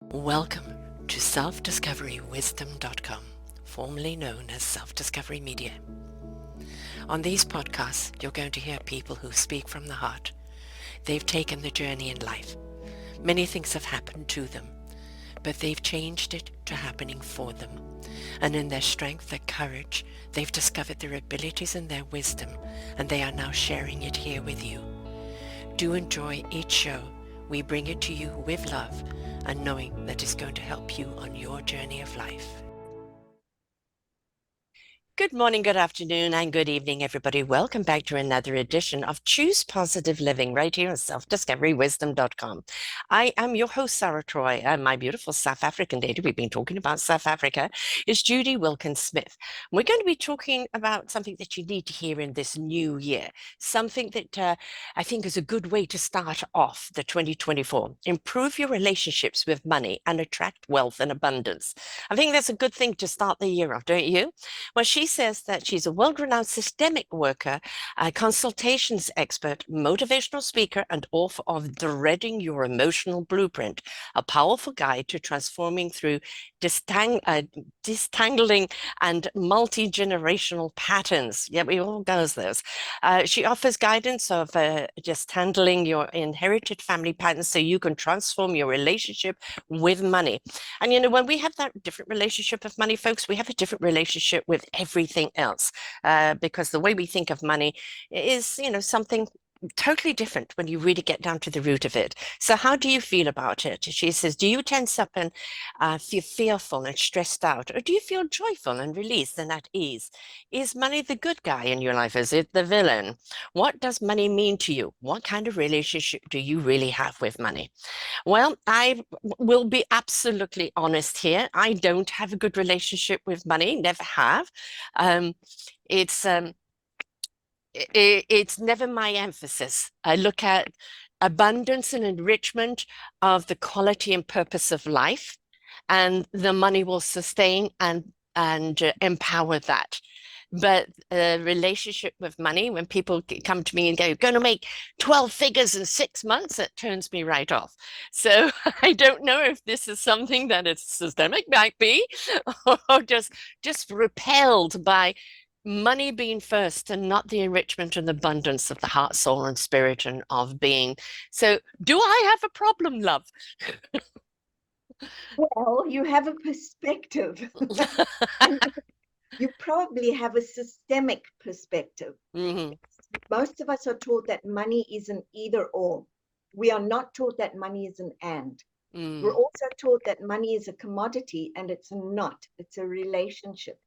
Welcome to self-discoverywisdom.com, formerly known as Self-Discovery Media. On these podcasts, you're going to hear people who speak from the heart. They've taken the journey in life. Many things have happened to them, but they've changed it to happening for them. And in their strength, their courage, they've discovered their abilities and their wisdom, and they are now sharing it here with you. Do enjoy each show. We bring it to you with love and knowing that it's going to help you on your journey of life. Good morning, good afternoon, and good evening, everybody. Welcome back to another edition of Choose Positive Living right here on selfdiscoverywisdom.com. I am your host, Sara Troy, and my beautiful South African lady, we've been talking about South Africa, is Judy Wilkins-Smith. We're going to be talking about something that you need to hear in this new year, something that I think is a good way to start off the 2024. Improve your relationships with money and attract wealth and abundance. I think that's a good thing to start the year off, don't you? Well, she says that she's a world-renowned systemic worker, a consultations expert, motivational speaker, and author of Dreading Your Emotional Blueprint, a powerful guide to transforming through distangling and multi-generational patterns. Yeah, we all knows those. She offers guidance of just handling your inherited family patterns so you can transform your relationship with money. And when we have that different relationship with money, folks, we have a different relationship with everything else, because the way we think of money is, something totally different when you really get down to the root of it. So how do you feel about it? She says, do you tense up and feel fearful and stressed out, or do you feel joyful and released and at ease? Is money the good guy in your life? Is it the villain? What does money mean to you? What kind of relationship do you really have with money? Well, I will be absolutely honest here. I don't have a good relationship with money, never have. Um, it's it's never my emphasis. I look at abundance and enrichment of the quality and purpose of life, and the money will sustain and empower that. But a relationship with money, when people come to me and go, "You're going to make 12 figures in 6 months," it turns me right off. So I don't know if this is something that is systemic, might be, or just repelled by money being first and not the enrichment and abundance of the heart, soul, and spirit and of being. So do I have a problem, love? Well, you have a perspective, and you probably have a systemic perspective. Mhm. Most of us are taught that money is an either or. We are not taught that money is an and. We're Mm. also taught that money is a commodity, and it's not. It's a relationship.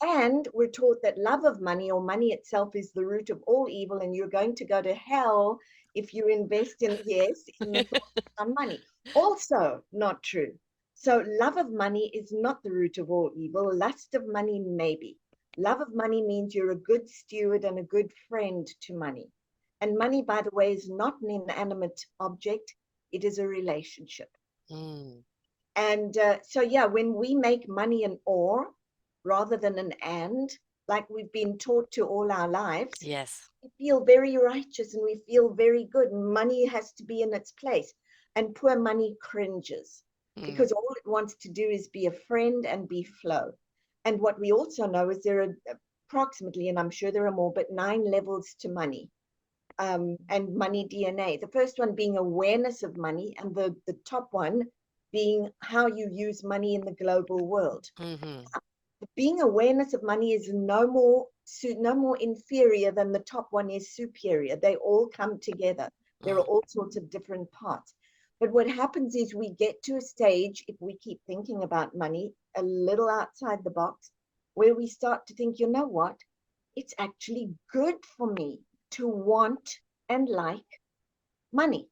And we're taught that love of money or money itself is the root of all evil, and you're going to go to hell if you invest in, yes, in the thoughts on money. Also, not true. So, love of money is not the root of all evil. Lust of money, maybe. Love of money means you're a good steward and a good friend to money. And money, by the way, is not an inanimate object, it is a relationship. Mm. And so, yeah, when we make money an or rather than an and, like we've been taught to all our lives, Yes. we feel very righteous and we feel very good. Money has to be in its place. And poor money cringes Mm. because all it wants to do is be a friend and be flow. And what we also know is there are approximately, and I'm sure there are more, but 9 levels to money, and money DNA. The first one being awareness of money, and the top one being how you use money in the global world. Mm-hmm. Being awareness of money is no more inferior than the top one is superior. They all come together. There are Mm. all sorts of different parts. But what happens is we get to a stage, if we keep thinking about money a little outside the box, where we start to think, you know what? It's actually good for me to want and like money.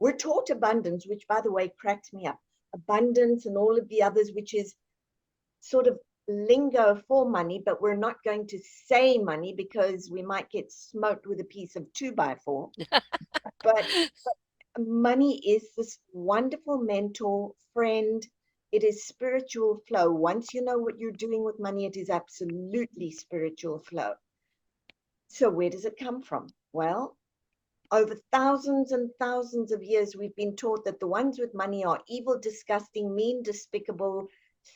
We're taught abundance, which, by the way, cracks me up. Abundance and all of the others, which is sort of lingo for money, but we're not going to say money because we might get smoked with a piece of 2x4. But money is this wonderful mentor, friend. It is spiritual flow. Once you know what you're doing with money, it is absolutely spiritual flow. So where does it come from? Well, Over thousands and thousands of years, we've been taught that the ones with money are evil, disgusting, mean, despicable,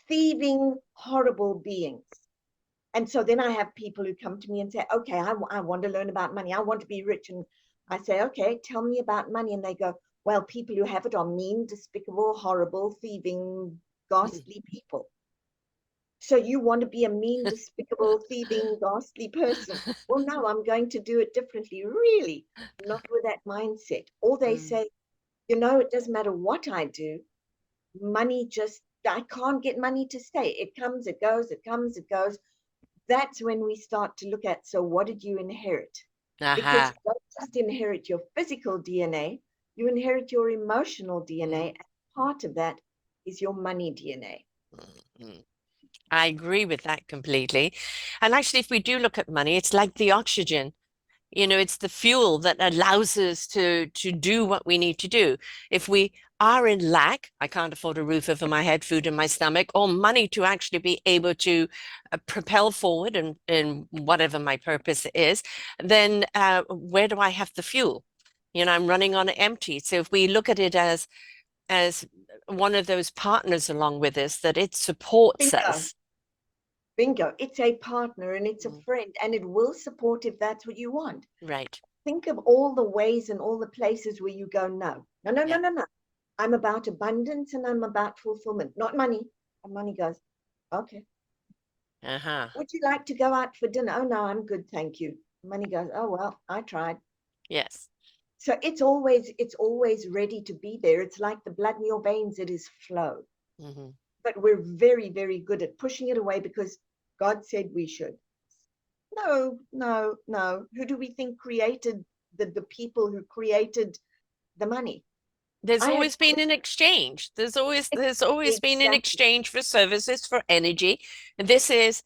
thieving, horrible beings. And so then I have people who come to me and say, okay, I want to learn about money. I want to be rich. And I say, okay, tell me about money. And they go, well, people who have it are mean, despicable, horrible, thieving, ghastly people. So you want to be a mean, despicable, thieving, ghastly person? Well, no, I'm going to do it differently. Really, not with that mindset. Or they Mm. say, you know, it doesn't matter what I do. Money just, I can't get money to stay. It comes, it goes, it comes, it goes. That's when we start to look at, so what did you inherit? Because Aha. you don't just inherit your physical DNA, you inherit your emotional DNA. Mm. And part of that is your money DNA. Mm. I agree with that completely. And actually, if we do look at money, it's like the oxygen. You know, it's the fuel that allows us to do what we need to do. If we are in lack, I can't afford a roof over my head, food in my stomach, or money to actually be able to propel forward and in whatever my purpose is, then where do I have the fuel? You know, I'm running on empty. So if we look at it as one of those partners along with us, that it supports Bingo. us. Bingo. It's a partner and it's a Mm. friend, and it will support if that's what you want. Right. Think of all the ways and all the places where you go, no, no, no, no, Yeah. no, no. I'm about abundance and I'm about fulfillment, not money. And money goes, okay. Uh-huh. Would you like to go out for dinner? Oh, no, I'm good, thank you. Money goes, oh, well, I tried. Yes. So it's always ready to be there. It's like the blood in your veins, it is flow. Hmm. But we're very, very good at pushing it away because God said we should. No, no, no. Who do we think created the people who created the money? There's I have always been an exchange. There's always been an exactly, exchange for services, for energy. And this is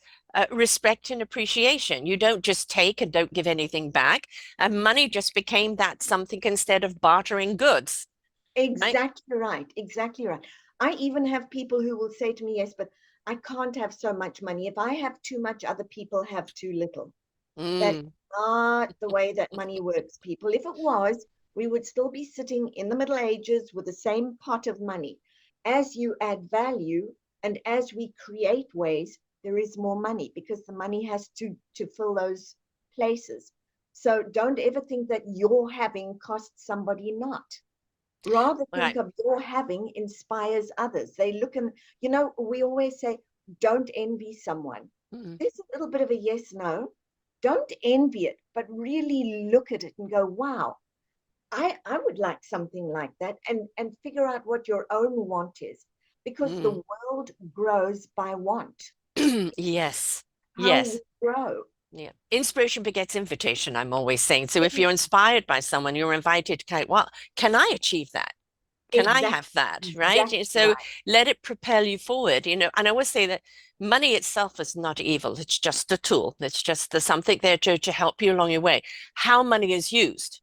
respect and appreciation. You don't just take and don't give anything back. And money just became that something instead of bartering goods, right? exactly right, exactly right. I even have people who will say to me, yes, but I can't have so much money. If I have too much, other people have too little. That's Mm, not the way that money works, people. If it was, we would still be sitting in the Middle Ages with the same pot of money. As you add value and as we create ways, there is more money because the money has to fill those places. So don't ever think that your having costs somebody not. Rather think right. of your having inspires others. They look and, we always say, don't envy someone. Mm, There's a little bit of a yes, no. Don't envy it, but really look at it and go, wow, I would like something like that, and figure out what your own want is. Because the mm. world grows by want. Yes. How we Yes. grow. Yeah. Inspiration begets invitation, I'm always saying. So if Ex- you're inspired by someone, you're invited to, well, can I achieve that? Can I Exactly, have that? Right? exactly So right. let it propel you forward, and I always say that money itself is not evil. It's just a tool. It's just the something there to help you along your way. How money is used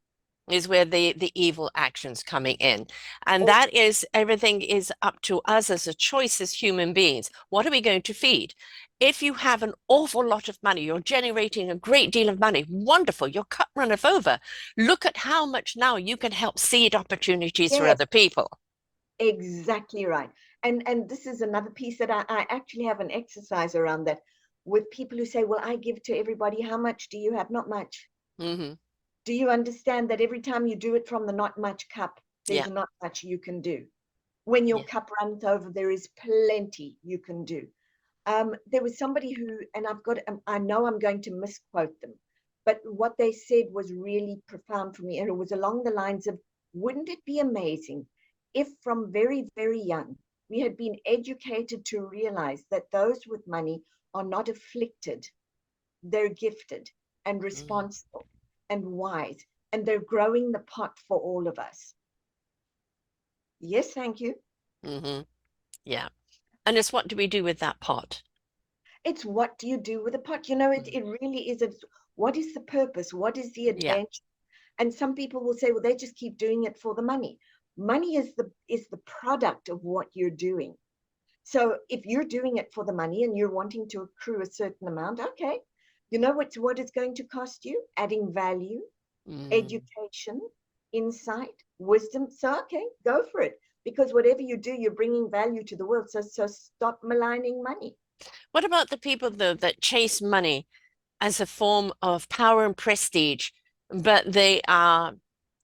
is where the evil actions coming in. And Or that is everything is up to us as a choice as human beings. What are we going to feed? If you have an awful lot of money, you're generating a great deal of money, wonderful, your cup runneth over. Look at how much now you can help seed opportunities for yes, other people. exactly right. And this is another piece that I actually have an exercise around that with people who say, well, I give to everybody. How much do you have? Not much. Hmm. Do you understand that every time you do it from the not much cup, Yeah. there's not much you can do? When your Yeah. cup runs over, there is plenty you can do. There was somebody who, and I know I'm going to misquote them, but what they said was really profound for me. And it was along the lines of, wouldn't it be amazing if from very, very young, we had been educated to realize that those with money are not afflicted, they're gifted and Mm-hmm. responsible and wise, and they're growing the pot for all of us. Yes, thank you. Mm-hmm. Yeah. And it's what do we do with that pot? It's what do you do with a pot? It really is. What is the purpose? What is the Yeah. advantage? And some people will say, well, they just keep doing it for the money. Money is the product of what you're doing. So if you're doing it for the money and you're wanting to accrue a certain amount, okay, you know what it's going to cost you? Adding value. education, insight, wisdom. So, okay, go for it. Because whatever you do, you're bringing value to the world. So stop maligning money. What about the people, though, that chase money as a form of power and prestige, but they are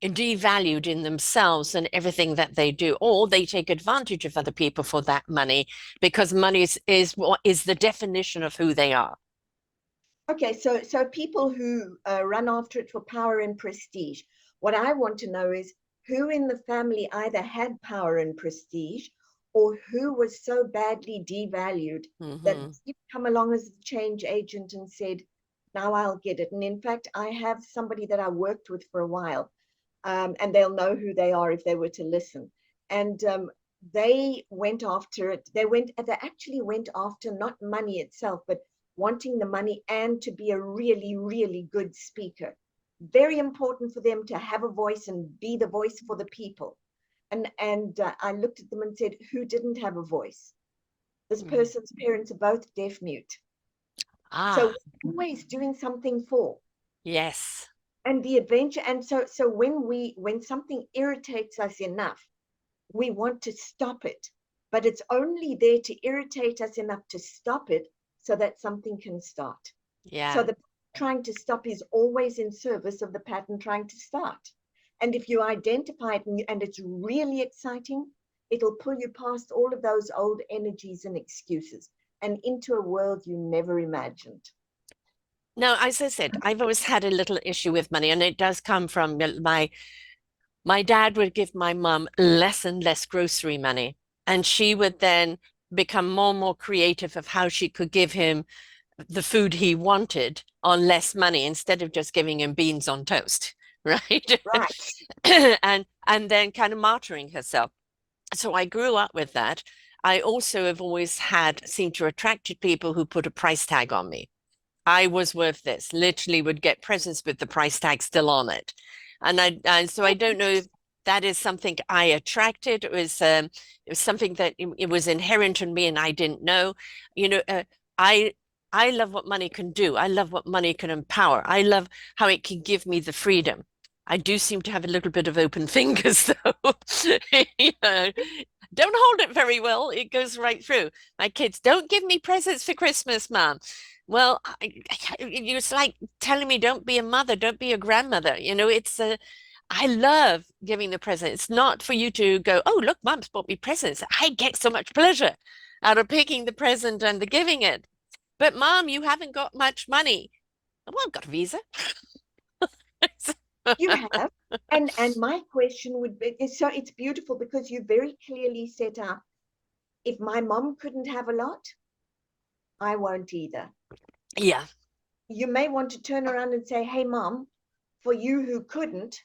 devalued in themselves and everything that they do, or they take advantage of other people for that money because money is what is the definition of who they are. Okay, so people who run after it for power and prestige. What I want to know is who in the family either had power and prestige or who was so badly devalued that Mm-hmm. you've come along as a change agent and said, now I'll get it. And in fact, I have somebody that I worked with for a while, and they'll know who they are if they were to listen. And they went after it. They actually went after not money itself, but wanting the money and to be a really, really good speaker. Very important for them to have a voice and be the voice for the people. And I looked at them and said, who didn't have a voice? This Mm. person's parents are both deaf mute. So Ah, we're always doing something for. yes. And the adventure. And so when something irritates us enough, we want to stop it. But it's only there to irritate us enough to stop it so that something can start. So Yeah. the trying to stop is always in service of the pattern trying to start. And if you identify it and it's really exciting, it'll pull you past all of those old energies and excuses and into a world you never imagined. No, as I said, I've always had a little issue with money, and it does come from my dad would give my mum less and less grocery money, and she would then become more and more creative of how she could give him the food he wanted on less money instead of just giving him beans on toast, right? Right. And then kind of martyring herself. So I grew up with that. I also have always had seemed to attracted people who put a price tag on me. I was worth this. Literally would get presents with the price tag still on it. And so I don't know if that is something I attracted. It was something that it was inherent in me and I didn't know. You know, I I love what money can do. I love what money can empower. I love how it can give me the freedom. I do seem to have a little bit of open fingers, though. You know, don't hold it very well. It goes right through. My kids, don't give me presents for Christmas, Mom. Well, it's like telling me don't be a mother, don't be a grandmother. You know, I love giving the present. It's not for you to go, oh, look, Mom's bought me presents. I get so much pleasure out of picking the present and the giving it. But Mom, you haven't got much money. Well, I've got a visa. You have. And my question would be, so it's beautiful because you very clearly set out, if my mom couldn't have a lot, I won't either. Yeah, You may want to turn around and say, hey, mom, for you who couldn't,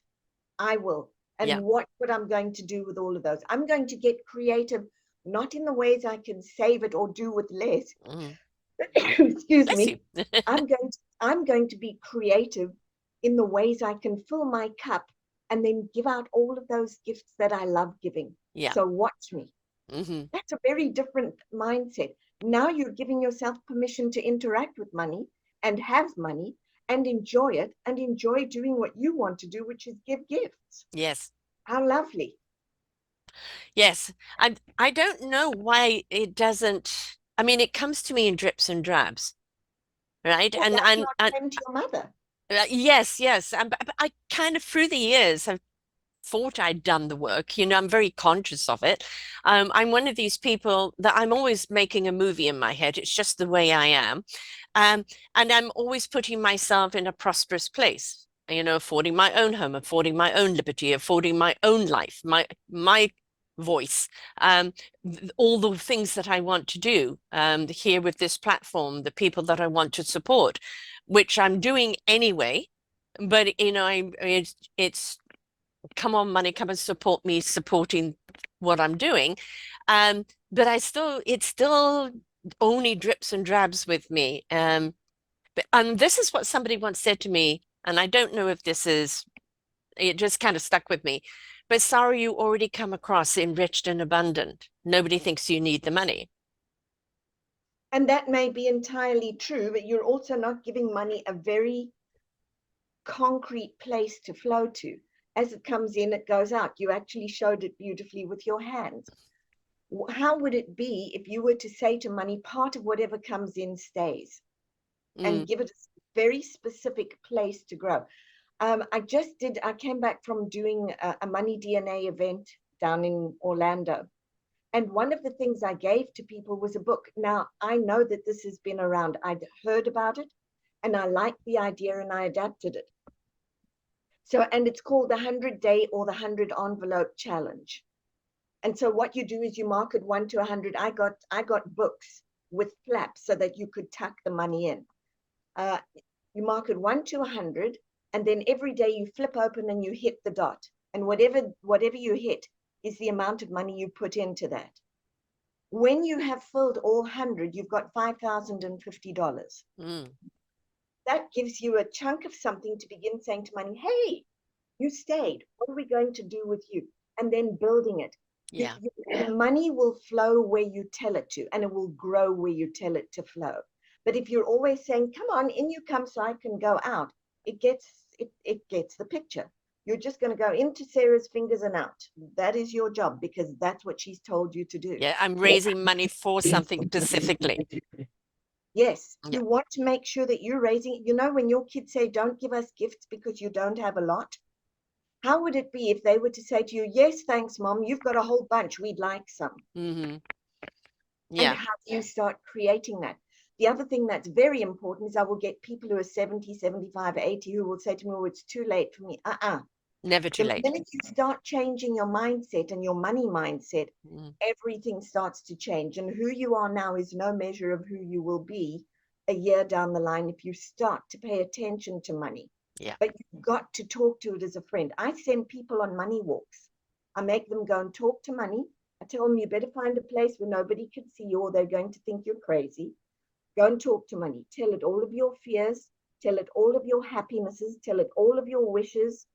I will. yeah. And what I'm going to do with all of those. I'm going to get creative, not in the ways I can save it or do with less. Mm. Excuse Bless you. me. I'm going to be creative in the ways I can fill my cup and then give out all of those gifts that I love giving. Yeah. So watch me. Hmm. That's a very different mindset. Now you're giving yourself permission to interact with money and have money and enjoy it and enjoy doing what you want to do, which is give gifts. Yes. How lovely. Yes. I don't know why it doesn't. I mean, it comes to me in drips and drabs, right? Well, like you are friend to your mother. Yes, yes. But I kind of through the years have thought I'd done the work. You know, I'm very conscious of it. I'm one of these people that I'm always making a movie in my head. It's just the way I am. Um, and I'm always putting myself in a prosperous place, you know, affording my own home, affording my own liberty, affording my own life, my voice, all the things that I want to do here with this platform, the people that I want to support, which I'm doing anyway. But you know, it's come on, money, come and support me supporting what I'm doing. But it's still only drips and drabs with me. And this is what somebody once said to me, and I don't know if it just kind of stuck with me. But Sarah, you already come across enriched and abundant. Nobody thinks you need the money. And that may be entirely true, but you're also not giving money a very concrete place to flow to. As it comes in, it goes out. You actually showed it beautifully with your hands. How would it be if you were to say to money, part of whatever comes in stays, and give it a very specific place to grow? I came back from doing a Money DNA event down in Orlando. And one of the things I gave to people was a book. Now, I know that this has been around. I'd heard about it and I liked the idea and I adapted it. So, and it's called the 100-Day or the 100 Envelope Challenge. And so what you do is you mark it 1 to 100. I got books with flaps so that you could tuck the money in. You mark it 1 to 100, and then every day you flip open and you hit the dot. And whatever you hit is the amount of money you put into that. When you have filled all 100, you've got $5,050. That gives you a chunk of something to begin saying to money, hey, you stayed. What are we going to do with you? And then building it. Yeah. The money will flow where you tell it to, and it will grow where you tell it to flow. But if you're always saying, come on, in you come so I can go out, it gets the picture. You're just going to go into Sarah's fingers and out. That is your job because that's what she's told you to do. Yeah, I'm raising money for something specifically. Yes, Yeah. you want to make sure that you're raising, when your kids say, don't give us gifts because you don't have a lot. How would it be if they were to say to you, yes, thanks, Mom, you've got a whole bunch, we'd like some. Yeah. And how do you start creating that? The other thing that's very important is I will get people who are 70, 75, 80 who will say to me, oh, it's too late for me. Never too late. The minute you start changing your mindset and your money mindset, everything starts to change. And who you are now is no measure of who you will be a year down the line if you start to pay attention to money. Yeah. But you've got to talk to it as a friend. I send people on money walks. I make them go and talk to money. I tell them you better find a place where nobody can see you or they're going to think you're crazy. Go and talk to money. Tell it all of your fears. Tell it all of your happinesses. Tell it all of your wishes.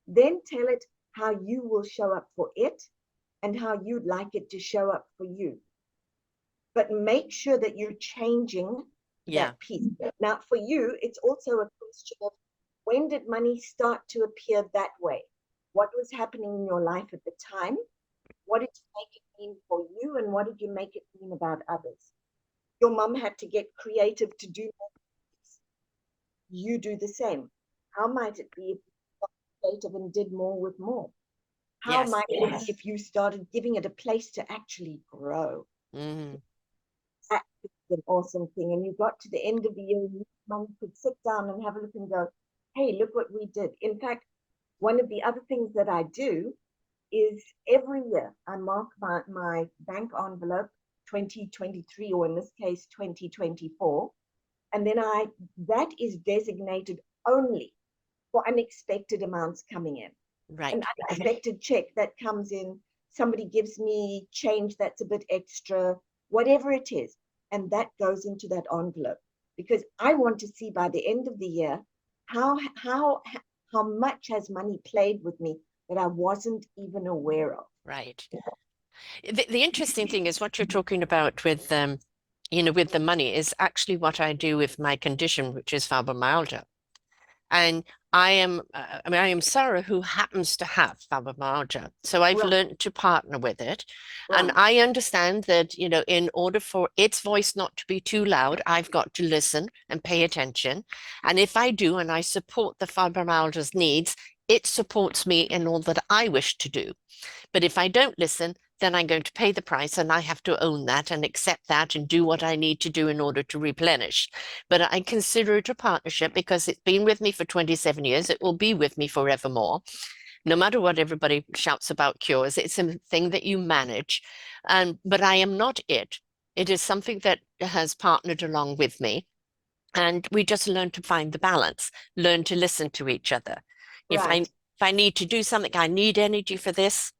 Then tell it how you will show up for it and how you'd like it to show up for you. But make sure that you're changing that piece. Now, for you, it's also a question of when did money start to appear that way? What was happening in your life at the time? What did you make it mean for you? And what did you make it mean about others? Your mom had to get creative to do more. You do the same. How might it be if you got creative and did more with more? How might it be if you started giving it a place to actually grow? That's an awesome thing. And you got to the end of the year, mom could sit down and have a look and go, hey, look what we did. In fact, one of the other things that I do is every year I mark my bank envelope 2023, or in this case 2024, and then that is designated only for unexpected amounts coming in. Right. An unexpected check that comes in, somebody gives me change that's a bit extra, whatever it is, and that goes into that envelope, because I want to see by the end of the year how much has money played with me that I wasn't even aware of. Right. The interesting thing is what you're talking about with with the money is actually what I do with my condition, which is fibromyalgia. And I am Sarah who happens to have fibromyalgia. So I've learned to partner with it. And I understand that, in order for its voice not to be too loud, I've got to listen and pay attention. And if I do, and I support the fibromyalgia's needs, it supports me in all that I wish to do. But if I don't listen, then I'm going to pay the price, and I have to own that and accept that and do what I need to do in order to replenish. But I consider it a partnership because it's been with me for 27 years. It will be with me forevermore. No matter what everybody shouts about cures, it's a thing that you manage. But I am not it. It is something that has partnered along with me. And we just learn to find the balance, learn to listen to each other. If I need to do something, I need energy for this,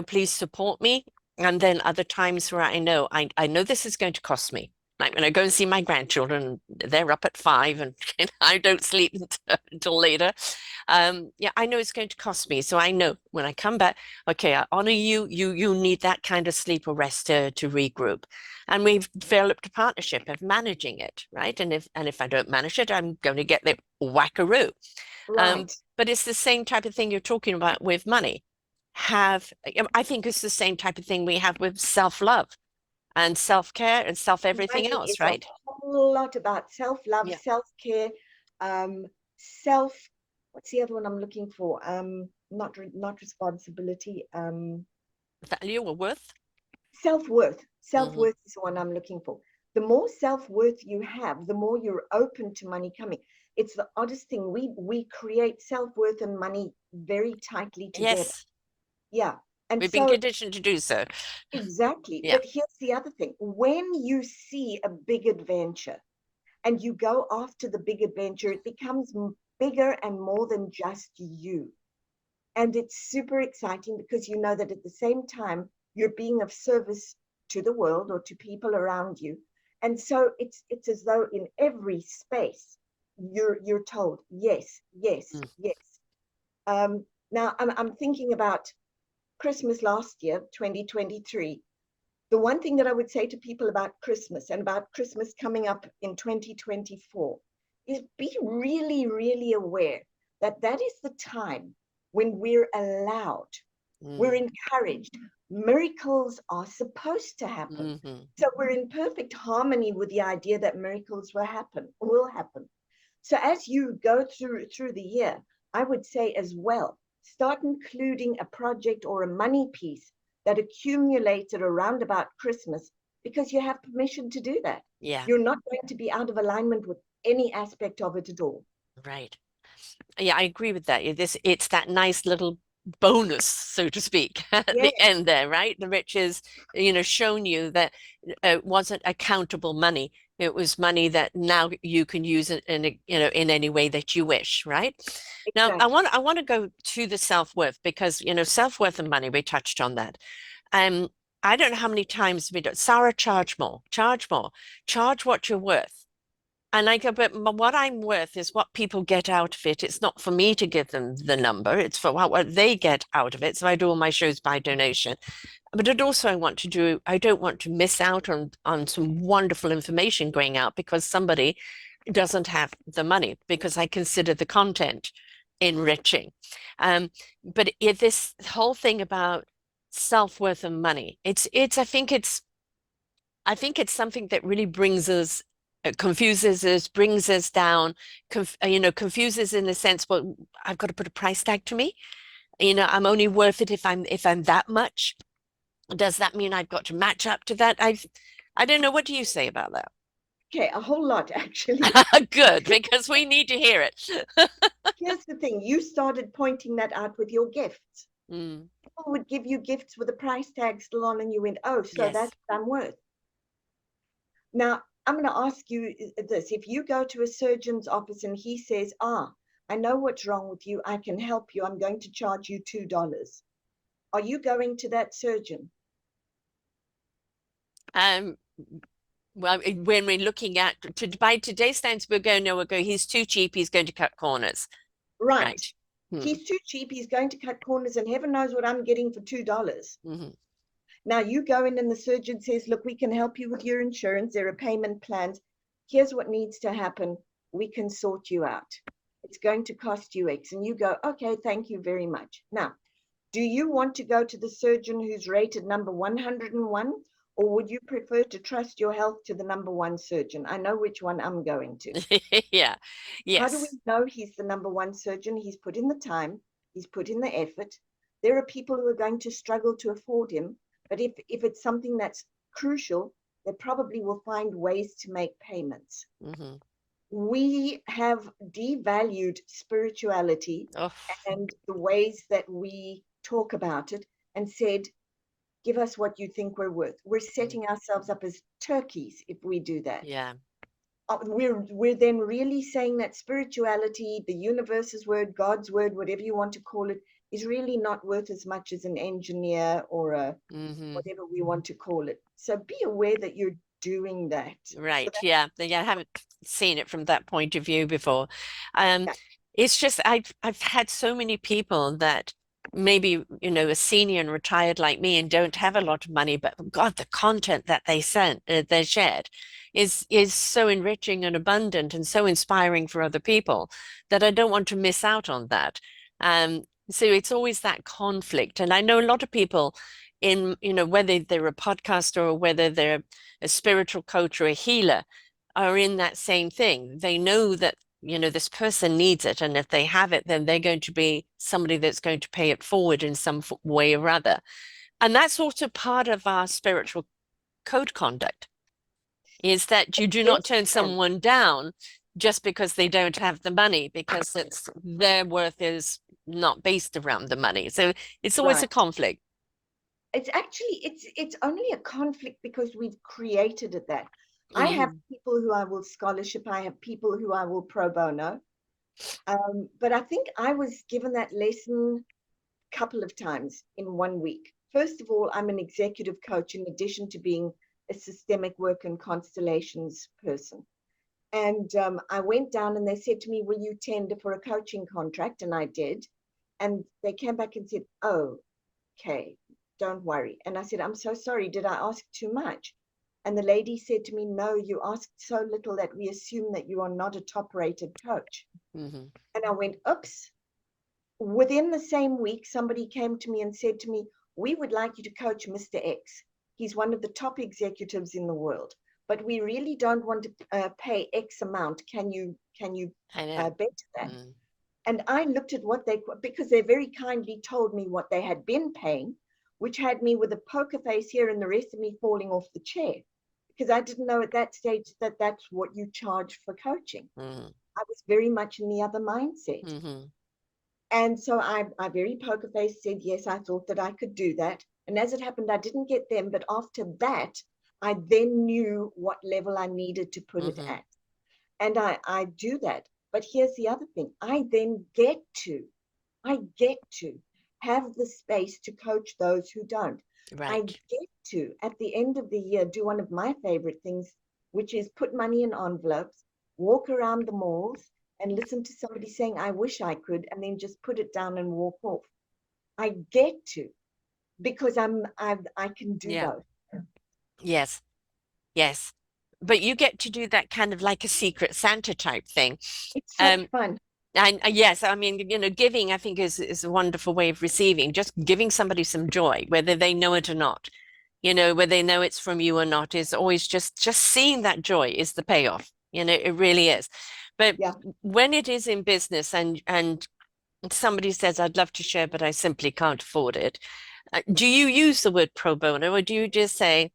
please support me. And then other times where I know this is going to cost me. Like when I go and see my grandchildren, they're up at 5 and I don't sleep until later. I know it's going to cost me. So I know when I come back, okay, I honor you. You need that kind of sleep or rest to regroup. And we've developed a partnership of managing it, right? And if I don't manage it, I'm going to get wackaroo. Right. But it's the same type of thing you're talking about with money. I think it's the same type of thing we have with self-love and self-care and self-everything Money else, is a right? whole lot about self-love, Yeah. self-care, self, what's the other one I'm looking for? Not responsibility, Value or worth. self-worth. Hmm. Self-worth is the one I'm looking for. The more self-worth you have, the more you're open to money coming. It's the oddest thing. We create self-worth and money very tightly together. Yes, Yeah. And we've been so conditioned to do so. exactly. Yeah. But here's the other thing. When you see a big adventure and you go after the big adventure, it becomes bigger and more than just you. And it's super exciting because you know that at the same time, you're being of service to the world or to people around you. And so it's as though in every space, you're told, yes, yes, Mm. yes. Now I'm thinking about Christmas last year, 2023. The one thing that I would say to people about Christmas and about Christmas coming up in 2024 is be really, really aware that that is the time when we're allowed, we're Mm. encouraged. Miracles are supposed to happen. Hmm. So we're in perfect harmony with the idea that miracles will happen. So as you go through the year, I would say as well, start including a project or a money piece that accumulated around about Christmas because you have permission to do that. Yeah, You're not going to be out of alignment with any aspect of it at all. right. Yeah, I agree with that. It's that nice little bonus, so to speak, at the Yes, end there, right? The rich is, shown you that it wasn't accountable money. It was money that now you can use it in any way that you wish, right? Now, I exactly. want I want to go to the self-worth because, self-worth and money, we touched on that. Um, I don't know how many times we do. Sarah, charge more, charge what you're worth. And I go, but what I'm worth is what people get out of it. It's not for me to give them the number. It's for what they get out of it. So I do all my shows by donation. But it also I don't want to miss out on some wonderful information going out because somebody doesn't have the money because I consider the content enriching. Um, but this whole thing about self-worth and money, I think it's something that really brings us, confuses us, brings us down, confuses in the sense, well, I've got to put a price tag to me. I'm only worth it if I'm that much. Does that mean I've got to match up to that? I don't know. What do you say about that? Okay, a whole lot actually. Good, because we need to hear it. Here's the thing, you started pointing that out with your gifts. Mm, People would give you gifts with a price tag still on, and you went, oh, so yes. that's what I'm worth. Now, I'm going to ask you this. If you go to a surgeon's office and he says, I know what's wrong with you, I can help you, I'm going to charge you $2. Are you going to that surgeon? Um, well, when we're looking at by today's standards, we're going, no, we'll go, he's too cheap, he's going to cut corners. Right. Right. Hmm. He's too cheap, he's going to cut corners, and heaven knows what I'm getting for $2. Hmm. Now you go in and the surgeon says, look, we can help you with your insurance. There are payment plans. Here's what needs to happen. We can sort you out. It's going to cost you X. And you go, okay, thank you very much. Now, do you want to go to the surgeon who's rated number 101? Or would you prefer to trust your health to the number one surgeon? I know which one I'm going to. Yeah. How do we Yes. know he's the number one surgeon? He's put in the time, he's put in the effort. There are people who are going to struggle to afford him, but if it's something that's crucial, they probably will find ways to make payments. Hmm. We have devalued spirituality Oh, and the ways that we talk about it and said, give us what you think we're worth. We're mm, setting ourselves up as turkeys if we do that. yeah. We're then really saying that spirituality, the universe's word, God's word, whatever you want to call it, is really not worth as much as an engineer or a Hmm. whatever we want to call it. So be aware that you're doing that. So Right. that, Yeah. Yeah. I haven't seen it from that point of view before. Um, yeah, it's just I've had so many people that maybe, a senior and retired like me and don't have a lot of money, but God, the content that they shared is so enriching and abundant and so inspiring for other people that I don't want to miss out on that. So it's always that conflict. And I know a lot of people in, whether they're a podcaster or whether they're a spiritual coach or a healer are in that same thing. They know that this person needs it. And if they have it, then they're going to be somebody that's going to pay it forward in some way or other. And that's also part of our spiritual code conduct, is that you do not Yes, turn ma'am. someone down just because they don't have the money, because their worth is not based around the money. So it's always a Right. conflict. It's actually it's only a conflict because we've created it that. I have Mm, people who I will scholarship, I have people who I will pro bono. But I think I was given that lesson a couple of times in 1 week. First of all, I'm an executive coach in addition to being a systemic work and constellations person. And I went down and they said to me, will you tender for a coaching contract? And I did. And they came back and said, oh, okay, don't worry. And I said, I'm so sorry. Did I ask too much? And the lady said to me, no, you asked so little that we assume that you are not a top rated coach. mhm. And I went, oops. Within the same week, somebody came to me and said to me, we would like you to coach Mr. X. He's one of the top executives in the world, but we really don't want to pay X amount. Can you I know. bet that? Mm, And I looked at what because they very kindly told me what they had been paying, which had me with a poker face here and the rest of me falling off the chair because I didn't know at that stage that that's what you charge for coaching. mm, I was very much in the other mindset. mhm, And so I very poker face said, yes, I thought that I could do that. And as it happened, I didn't get them. But after that, I then knew what level I needed to put it mhm. at. And I do that. But here's the other thing. I get to have the space to coach those who don't. I Right. get to, at the end of the year, do one of my favorite things, which is put money in envelopes, walk around the malls, and listen to somebody saying, I wish I could, and then just put it down and walk off. I get to because I can do Yeah. both. Yes. Yes. But you get to do that kind of like a secret Santa type thing. It's such Um, fun. and yes, I mean, giving, I think is a wonderful way of receiving, just giving somebody some joy, whether they know it or not, whether they know it's from you or not, is always just seeing that joy is the payoff. It really is. But Yeah. when it is in business and somebody says, I'd love to share, but I simply can't afford it. Do you use the word pro bono, or do you just say,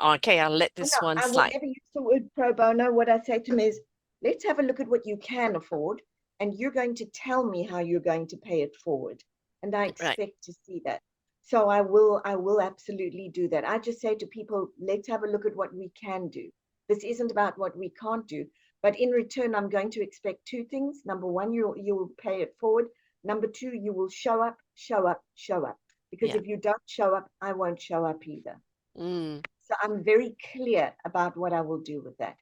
okay, I'll let No, this one I will slide? never use the word pro bono. What I say to them is, let's have a look at what you can afford, and you're going to tell me how you're going to pay it forward. And I Right. expect to see that. So I will absolutely do that. I just say to people, let's have a look at what we can do. This isn't about what we can't do, but in return, I'm going to expect two things. Number one, you'll pay it forward. Number two, you will show up, show up, show up. Because Yeah. if you don't show up, I won't show up either. Mm, So I'm very clear about what I will do with that.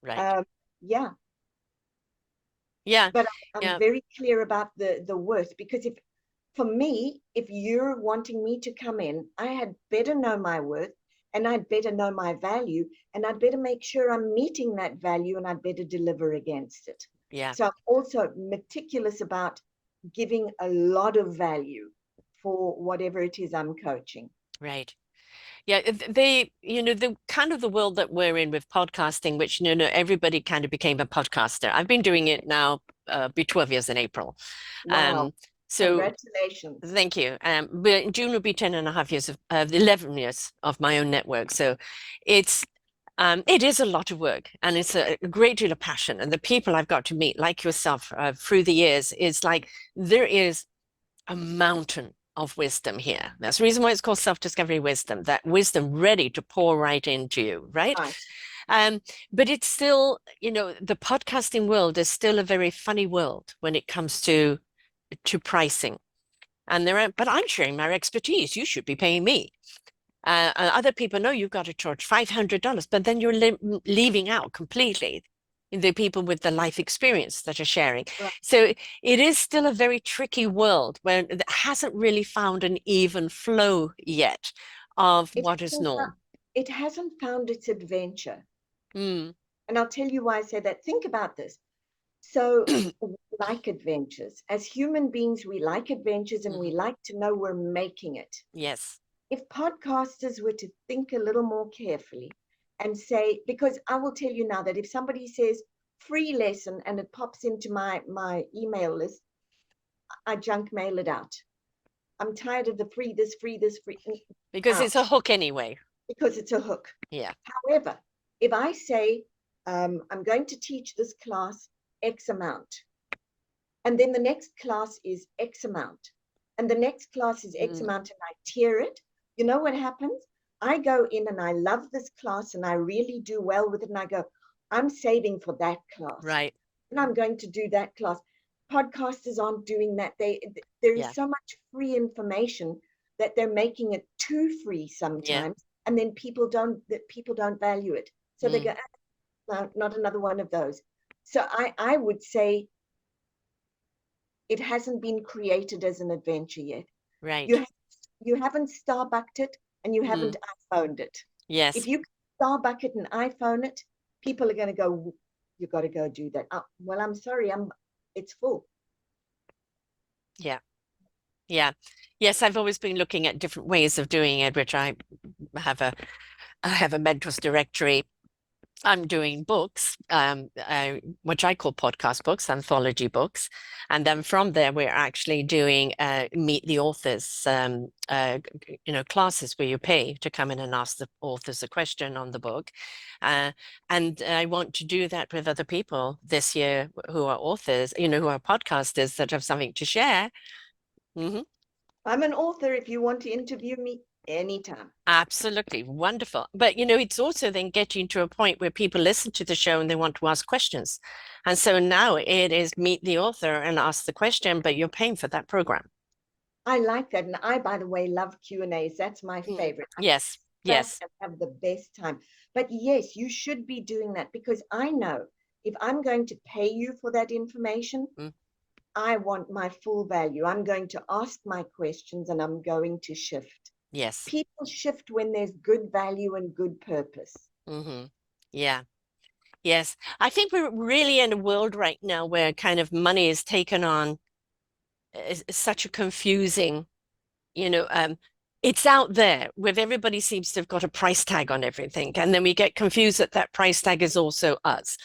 right. Um, yeah, Yeah. but I'm Yeah. very clear about the worth because if for me, if you're wanting me to come in, I had better know my worth and I'd better know my value and I'd better make sure I'm meeting that value and I'd better deliver against it. Yeah. So I'm also meticulous about giving a lot of value for whatever it is I'm coaching. Right. Yeah, the kind of the world that we're in with podcasting, which everybody kind of became a podcaster. I've been doing it now, be 12 years in April. Wow. Um, so Congratulations. thank you. But in June will be 10 and a half years of 11 years of my own network. So it's it is a lot of work and it's a great deal of passion. And the people I've got to meet, like yourself, through the years, is like there is a mountain of wisdom here. That's the reason why it's called self-discovery wisdom, that wisdom ready to pour right into you, right? Right. Um, but it's still, the podcasting world is still a very funny world when it comes to pricing. And but I'm sharing my expertise. You should be paying me. Other people know you've got to charge $500, but then you're leaving out completely, the people with the life experience that are sharing. Right. So it is still a very tricky world where it hasn't really found an even flow yet of It what is hasn't fou- norm. it hasn't found its adventure. Mm. And I'll tell you why I say that. Think about this. So we like adventures. As human beings, we like adventures and we Mhm. like to know we're making it. Yes. If podcasters were to think a little more carefully and say, because I will tell you now that if somebody says free lesson and it pops into my email list, I junk mail it out. I'm tired of the free, this, free, this, free, Because it's out, a hook anyway. because it's a hook. Yeah. However, if I say, I'm going to teach this class X amount, and then the next class is X amount, and the next class is X Mm. amount, and I tier it, you know what happens? I go in and I love this class and I really do well with it, and I go, I'm saving for that class, Right. and I'm going to do that class. Podcasters aren't doing that. There Yeah. is so much free information that they're making it too free Yeah. sometimes, and then people don't value it. So they Mm. go, no, not another one of those. So I would say it hasn't been created as an adventure yet. Right. You ha- you haven't Starbucked it and you Mm. haven't iPhoned it. If Yes. you Starbuck it and iPhone it, people are going to go, you got to go do that. Oh, well, I'm sorry, it's full. Yeah. Yeah. Yes, I've always been looking at different ways of doing it, which have a I have a mentors directory. I'm doing books, which I call podcast books, anthology books, and then from there we're actually doing meet the authors, classes where you pay to come in and ask the authors a question on the book, uh, and I want to do that with other people this year who are authors, who are podcasters that have something to share. Hmm. I'm an author. If you want to interview me anytime. Absolutely wonderful. But it's also then getting to a point where people listen to the show and they want to ask questions. And so now it is meet the author and ask the question, but you're paying for that program. I like that. And I, by the way, love Q&As. That's my Mm. favorite. I Yes, chat yes. and have the best time. But yes, you should be doing that, because I know if I'm going to pay you for that information, Mm. I want my full value. I'm going to ask my questions and I'm going to shift. Yes. People shift when there's good value and good purpose. Hmm. Yeah. Yes. I think we're really in a world right now where kind of money is taken on is such a confusing, you know, um, it's out there with everybody seems to have got a price tag on everything. And then we get confused that that price tag is also us.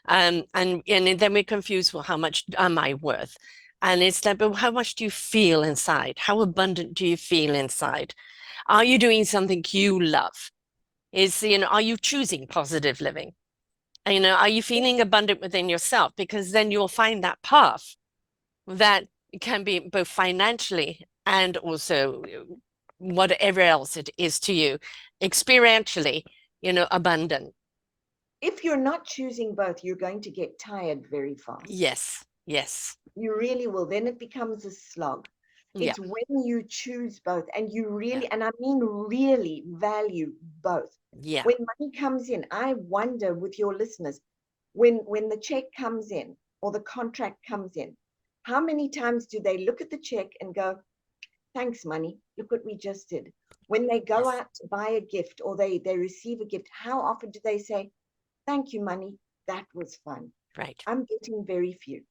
And then we're confused, well, how much am I worth? And it's like, but how much do you feel inside? How abundant do you feel inside? Are you doing something you love? Are you choosing positive living? And, are you feeling abundant within yourself? Because then you'll find that path that can be both financially and also whatever else it is to you, experientially, abundant. If you're not choosing both, you're going to get tired very fast. Yes, yes, You really will. Then it becomes a slog. yeah, It's when you choose both and you yeah, really, and I mean really value both. yeah, When money comes in, I wonder with your listeners, when the check comes in or the contract comes in, how many times do they look at the check and go, thanks, money, look what we just did? When they go yes, out to buy a gift or they receive a gift, how often do they say, thank you, money, that was fun? right. I'm getting very few.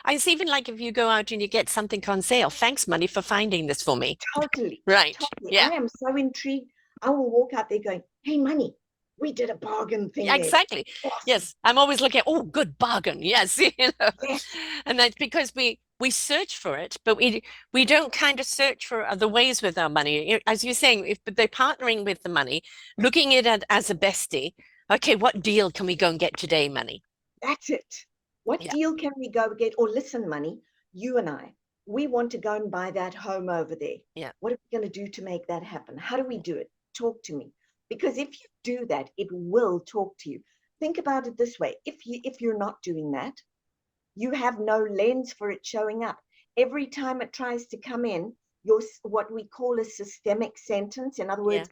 It's even like if you go out and you get something on sale, thanks, money, for finding this for me. Totally, Right. totally. Yeah. I am so intrigued. I will walk out there going, hey, money, we did a bargain thing Yeah, there. exactly. Awesome. Yes. I'm always looking at, oh, good bargain. Yes. Yes. And that's because we search for it, but we don't kind of search for other ways with our money. As you're saying, if they're partnering with the money, looking at it as a bestie, okay, what deal can we go and get today, money? That's it. What Yeah. deal can we go get? Or listen, money, you and I, we want to go and buy that home over there. Yeah. What are we going to do to make that happen? How do we do it? Talk to me. Because if you do that, it will talk to you. Think about it this way. If you're not doing that, you have no lens for it showing up. Every time it tries to come in, your what we call a systemic sentence, in other Yeah. words,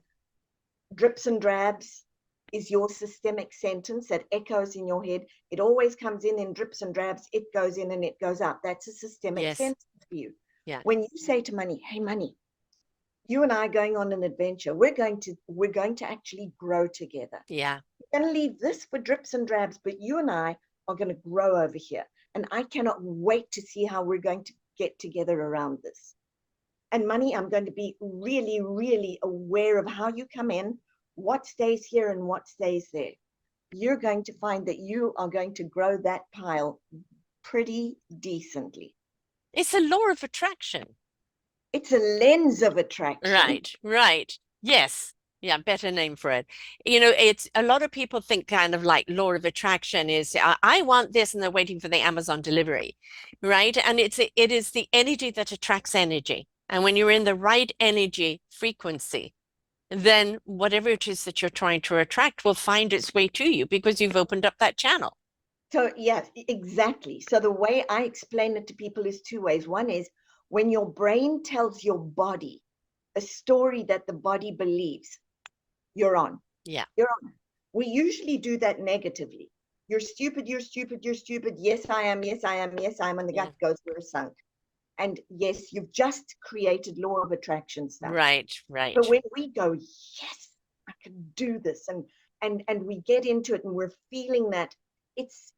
drips and drabs, is your systemic sentence that echoes in your head. It always comes in drips and drabs. It goes in and it goes out. That's a systemic Yes. sentence for you. Yeah. When you say to money, hey, money, you and I are going on an adventure. We're going to actually grow together. Yeah. We're going to leave this for drips and drabs, but you and I are going to grow over here. And I cannot wait to see how we're going to get together around this. And money, I'm going to be really, really aware of how you come in, what stays here and what stays there. You're going to find that you are going to grow that pile pretty decently. It's a law of attraction. It's a lens of attraction. Right, right. Yes. Yeah, better name for it. You know, it's a lot of people think kind of like law of attraction is I want this and they're waiting for the Amazon delivery, right? And it is the energy that attracts energy. And when you're in the right energy frequency, then whatever it is that you're trying to attract will find its way to you because you've opened up that channel. So, yes, exactly. So the way I explain it to people is two ways. One is when your brain tells your body a story that the body believes, you're on. Yeah. You're on. We usually do that negatively. You're stupid, you're stupid, you're stupid. Yes, I am. Yes, I am. Yes, I am. And the gut goes, we're sunk. And yes, you've just created law of attraction stuff. Right, right. But when we go, yes, I can do this, and we get into it and we're feeling that it's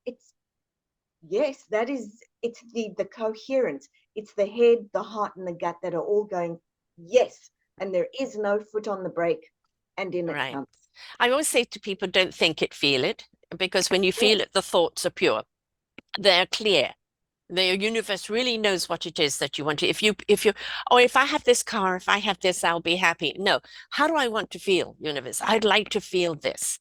yes, that is, it's the coherence. It's the head, the heart, and the gut that are all going, yes, and there is no foot on the brake, and in it Right. comes. I always say to people, don't think it, feel it, because when you feel it, the thoughts are pure. They're clear. The universe really knows what it is that you want to. If I have this car, if I have this, I'll be happy. No. How do I want to feel, universe? I'd like to feel this.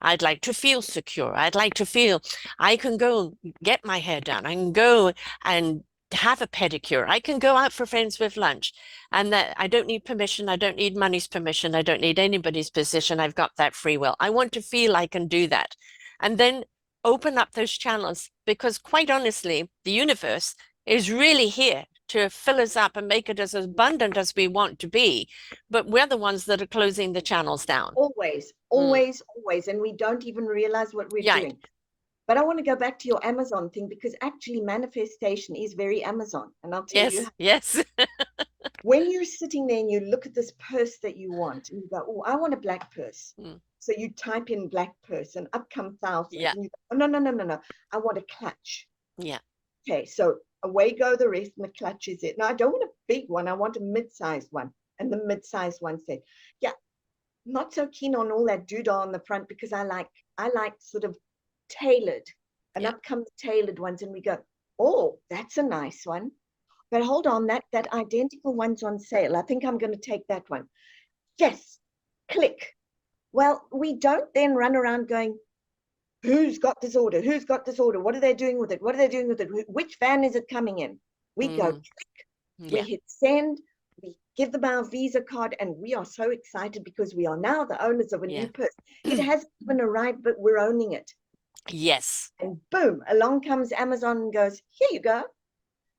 I'd like to feel secure. I'd like to feel I can go get my hair done. I can go and have a pedicure. I can go out for friends with lunch. And that I don't need permission. I don't need money's permission. I don't need anybody's position. I've got that free will. I want to feel I can do that. And then open up those channels because quite honestly, the universe is really here to fill us up and make it as abundant as we want to be. But we're the ones that are closing the channels down. Always, always, always. And we don't even realize what we're doing. But I want to go back to your Amazon thing because actually manifestation is very Amazon. And I'll tell you. Yes. When you're sitting there and you look at this purse that you want and you go, oh, I want a black purse. So you type in black purse and up come thousands. Yeah. And you go, oh, no. I want a clutch. Yeah. Okay, so away go the rest and the clutch is it. Now, I don't want a big one. I want a mid-sized one. And the mid-sized one said, yeah, not so keen on all that doodah on the front because I like sort of tailored. And up come the tailored ones and we go, oh, that's a nice one. But hold on, that identical one's on sale. I think I'm going to take that one. Yes, click. Well, we don't then run around going, who's got this order? Who's got this order? What are they doing with it? What are they doing with it? Which van is it coming in? We go click, we hit send, we give them our Visa card, and we are so excited because we are now the owners of a new purse. It hasn't even arrived, but we're owning it. Yes. And boom, along comes Amazon and goes, here you go.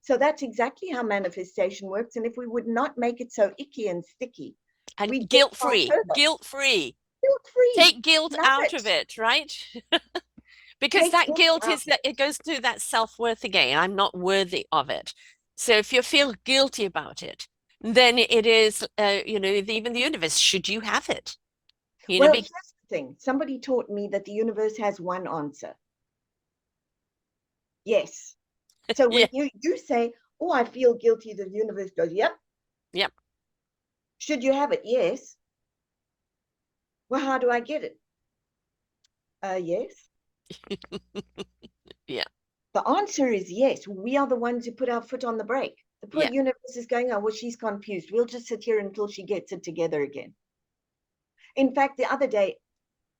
So that's exactly how manifestation works. And if we would not make it so icky and sticky, and guilt-free, take guilt out of it, right? Because that guilt is that it goes through that self-worth again. I'm not worthy of it. So if you feel guilty about it, then it is, even the universe, should you have it? Well, here's the thing. Somebody taught me that the universe has one answer. Yes. So when you say, oh, I feel guilty, the universe goes, yep. Yep. Should you have it? Yes. Well, how do I get it? Yes. Yeah. The answer is yes. We are the ones who put our foot on the brake. The poor universe is going, oh, well, she's confused. We'll just sit here until she gets it together again. In fact, the other day,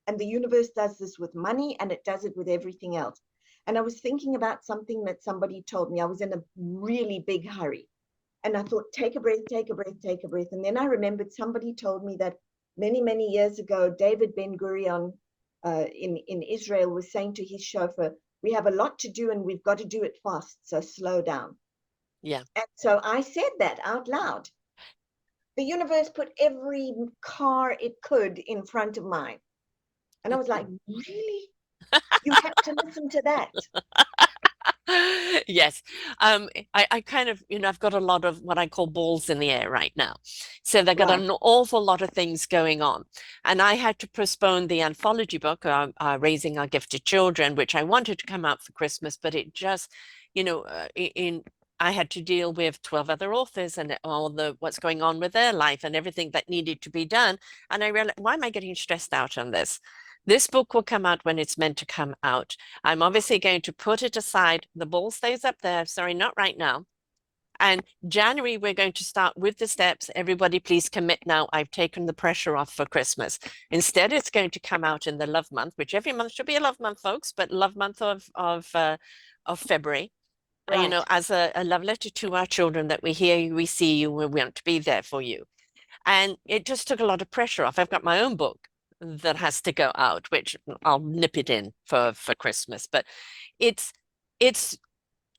and the universe does this with money and it does it with everything else. And I was thinking about something that somebody told me. I was in a really big hurry. And I thought, take a breath, take a breath, take a breath. And then I remembered somebody told me that many, many years ago, David Ben-Gurion in Israel was saying to his chauffeur, we have a lot to do and we've got to do it fast, so slow down. Yeah. And so I said that out loud. The universe put every car it could in front of mine. And I was like, really? You had to listen to that. Yes. I kind of, I've got a lot of what I call balls in the air right now. So they've got Right. an awful lot of things going on. And I had to postpone the anthology book, Raising Our Gifted Children, which I wanted to come out for Christmas, but it just, I had to deal with 12 other authors and all the what's going on with their life and everything that needed to be done. And I realized, why am I getting stressed out on this? This book will come out when it's meant to come out. I'm obviously going to put it aside. The ball stays up there. Sorry, not right now. And January, we're going to start with the steps. Everybody, please commit now. I've taken the pressure off for Christmas. Instead, it's going to come out in the love month, which every month should be a love month, folks, but love month of February. Right. As a love letter to our children, that we hear you, we see you, we want to be there for you. And it just took a lot of pressure off. I've got my own book that has to go out, which I'll nip it in for Christmas. But it's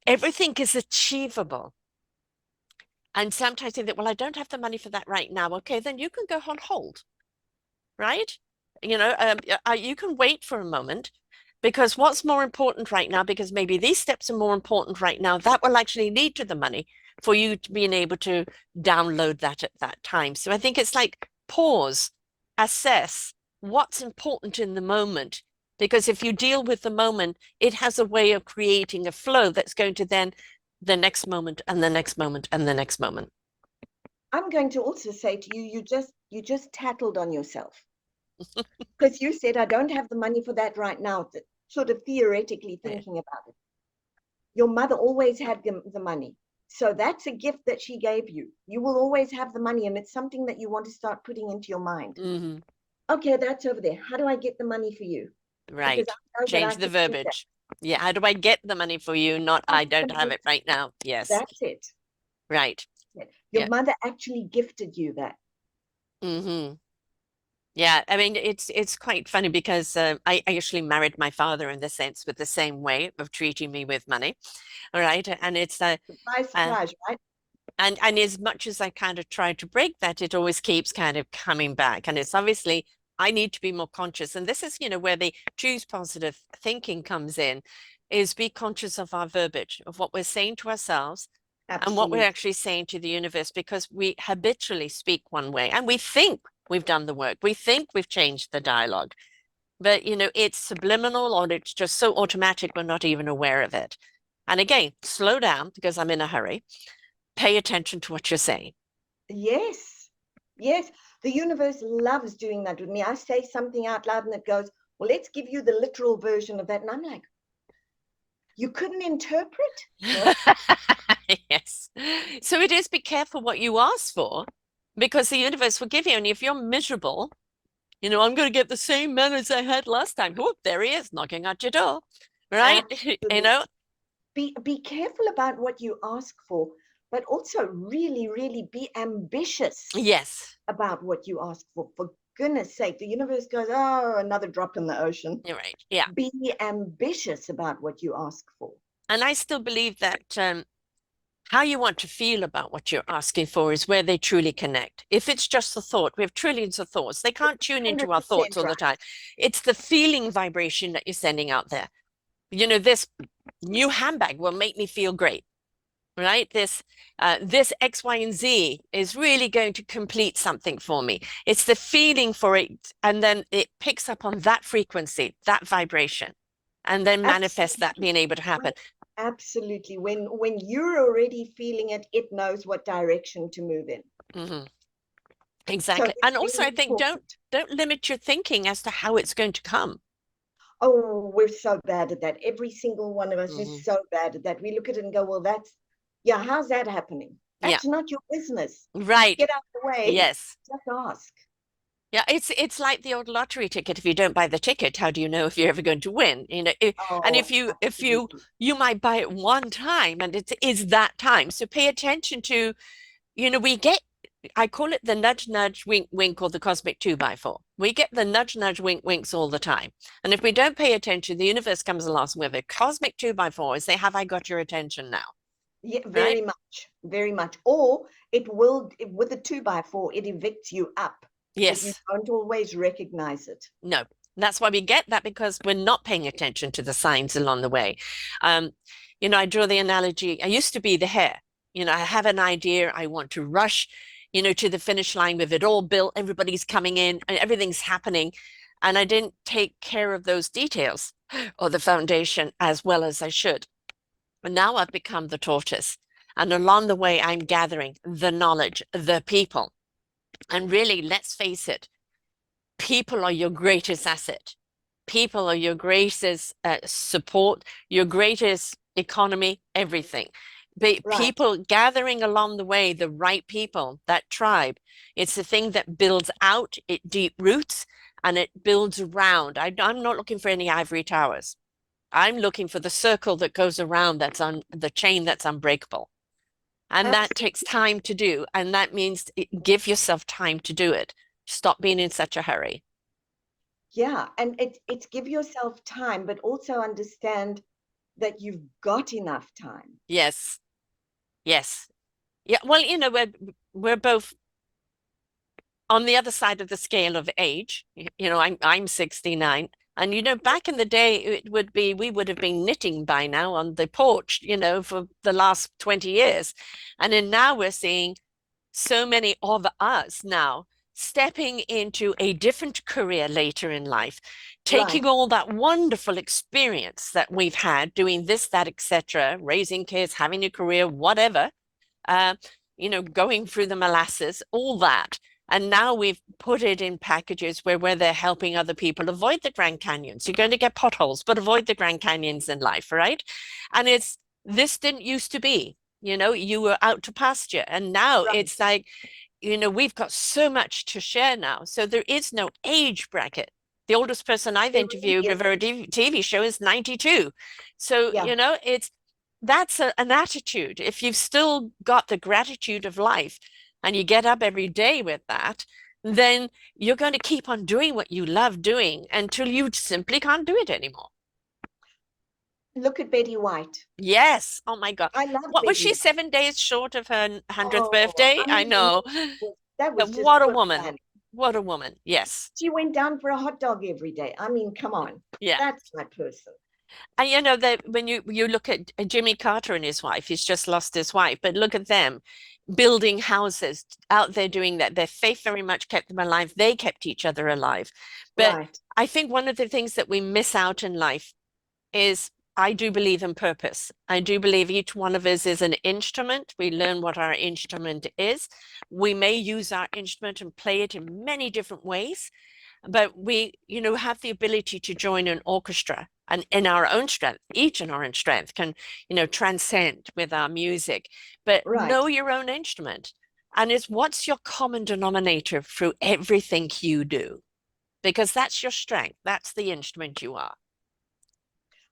everything is achievable. And sometimes you think, well, I don't have the money for that right now. Okay, then you can go on hold, right? You can wait for a moment, because what's more important right now, because maybe these steps are more important right now, that will actually lead to the money for you to being able to download that at that time. So I think it's like pause, assess what's important in the moment, because if you deal with the moment, it has a way of creating a flow that's going to then the next moment and the next moment and the next moment. I'm going to also say to you, you just tattled on yourself. Because you said, I don't have the money for that right now, sort of theoretically thinking about it. Your mother always had the money. So that's a gift that she gave you. You will always have the money, and it's something that you want to start putting into your mind. Mm-hmm. Okay, that's over there. How do I get the money for you? Right. Because I know Change the verbiage. Yeah. How do I get the money for you? Not I don't have it right now. Yes. That's it. Right. Your mother actually gifted you that. Mm-hmm. Yeah, I mean, it's quite funny because I actually married my father in the sense with the same way of treating me with money. All right. And it's Surprise, right? and as much as I kind of try to break that, it always keeps kind of coming back. And it's obviously I need to be more conscious. And this is, where the choose positive thinking comes in, is be conscious of our verbiage, of what we're saying to ourselves and what we're actually saying to the universe, because we habitually speak one way and we think we've done the work. We think we've changed the dialogue, but it's subliminal, or it's just so automatic we're not even aware of it. And again, slow down, because I'm in a hurry. Pay attention to what you're saying. Yes. Yes. The universe loves doing that with me. I say something out loud and it goes, well, let's give you the literal version of that. And I'm like, you couldn't interpret? No. Yes. So it is, be careful what you ask for, because the universe will give you. And if you're miserable, I'm going to get the same man as I had last time. Oh, there he is knocking at your door, right? Be careful about what you ask for, but also really, really be ambitious. Yes. About what you ask for. For goodness sake, the universe goes, oh, another drop in the ocean. You're right. Yeah. Be ambitious about what you ask for. And I still believe that how you want to feel about what you're asking for is where they truly connect. If it's just a thought, we have trillions of thoughts. They can't tune into our thoughts all the time. It's the feeling vibration that you're sending out there. This new handbag will make me feel great, right? This X, Y, and Z is really going to complete something for me. It's the feeling for it, and then it picks up on that frequency, that vibration, and then manifest that being able to happen. Absolutely. When you're already feeling it, it knows what direction to move in. Mm-hmm. Exactly. So and also, I think don't limit your thinking as to how it's going to come. Oh, we're so bad at that. Every single one of us is so bad at that. We look at it and go, well, how's that happening? That's not your business. Right. Get out of the way. Yes. Just ask. Yeah, it's like the old lottery ticket. If you don't buy the ticket, how do you know if you're ever going to win? And if you might buy it one time, and it is that time. So pay attention to, I call it the nudge, nudge, wink, wink, or the cosmic 2x4. We get the nudge, nudge, wink, winks all the time. And if we don't pay attention, the universe comes along with a cosmic 2x4 and say, have I got your attention now? Yeah, very much, very much. Or it will, with the 2x4, it evicts you up. Yes. But you don't always recognize it. No. And that's why we get that, because we're not paying attention to the signs along the way. Um, I draw the analogy. I used to be the hare. I have an idea. I want to rush, to the finish line with it all built. Everybody's coming in and everything's happening. And I didn't take care of those details or the foundation as well as I should. And now I've become the tortoise. And along the way, I'm gathering the knowledge, the people. And really, let's face it, people are your greatest asset. People are your greatest support, your greatest economy, everything. But Right. people gathering along the way, the right people, that tribe, it's the thing that builds out, it deep roots, and it builds around. I'm not looking for any ivory towers. I'm looking for the circle that goes around, that's on the chain that's unbreakable. And that takes Absolutely. time to do. And that means give yourself time to do it. Stop being in such a hurry. Yeah. And it's give yourself time, but also understand that you've got enough time. Yes. Yes. Yeah. Well, we're both on the other side of the scale of age. I'm 69. And back in the day, we would have been knitting by now on the porch, for the last 20 years. And then now we're seeing so many of us now stepping into a different career later in life, taking Right. all that wonderful experience that we've had doing this, that, etc., raising kids, having a career, whatever, uh, going through the molasses, all that. And now we've put it in packages where they're helping other people avoid the Grand Canyons. You're going to get potholes, but avoid the Grand Canyons in life, right? And this didn't used to be. You were out to pasture. And now Right. it's like, we've got so much to share now. So there is no age bracket. The oldest person I've There really interviewed with a isn't. TV show is 92. So, Yeah. that's an attitude. If you've still got the gratitude of life and you get up every day with that, then you're going to keep on doing what you love doing until you simply can't do it anymore. Look at Betty White. Yes. Oh my God. I love What was Betty she, White. 7 days short of her 100th Oh, birthday? I I mean, and know. that But was just what a poor woman. planning. What a woman. Yes. She went down for a hot dog every day. I mean, come on. Yeah. That's my person. And that when you look at Jimmy Carter and his wife, he's just lost his wife, but look at them building houses out there doing that. Their faith very much kept them alive. They kept each other alive. But Right. I think one of the things that we miss out in life is I do believe in purpose. I do believe each one of us is an instrument. We learn what our instrument is. We may use our instrument and play it in many different ways, but we, have the ability to join an orchestra and in our own strength, each in our own strength can, transcend with our music, but Right. know your own instrument. And it's what's your common denominator through everything you do, because that's your strength. That's the instrument you are.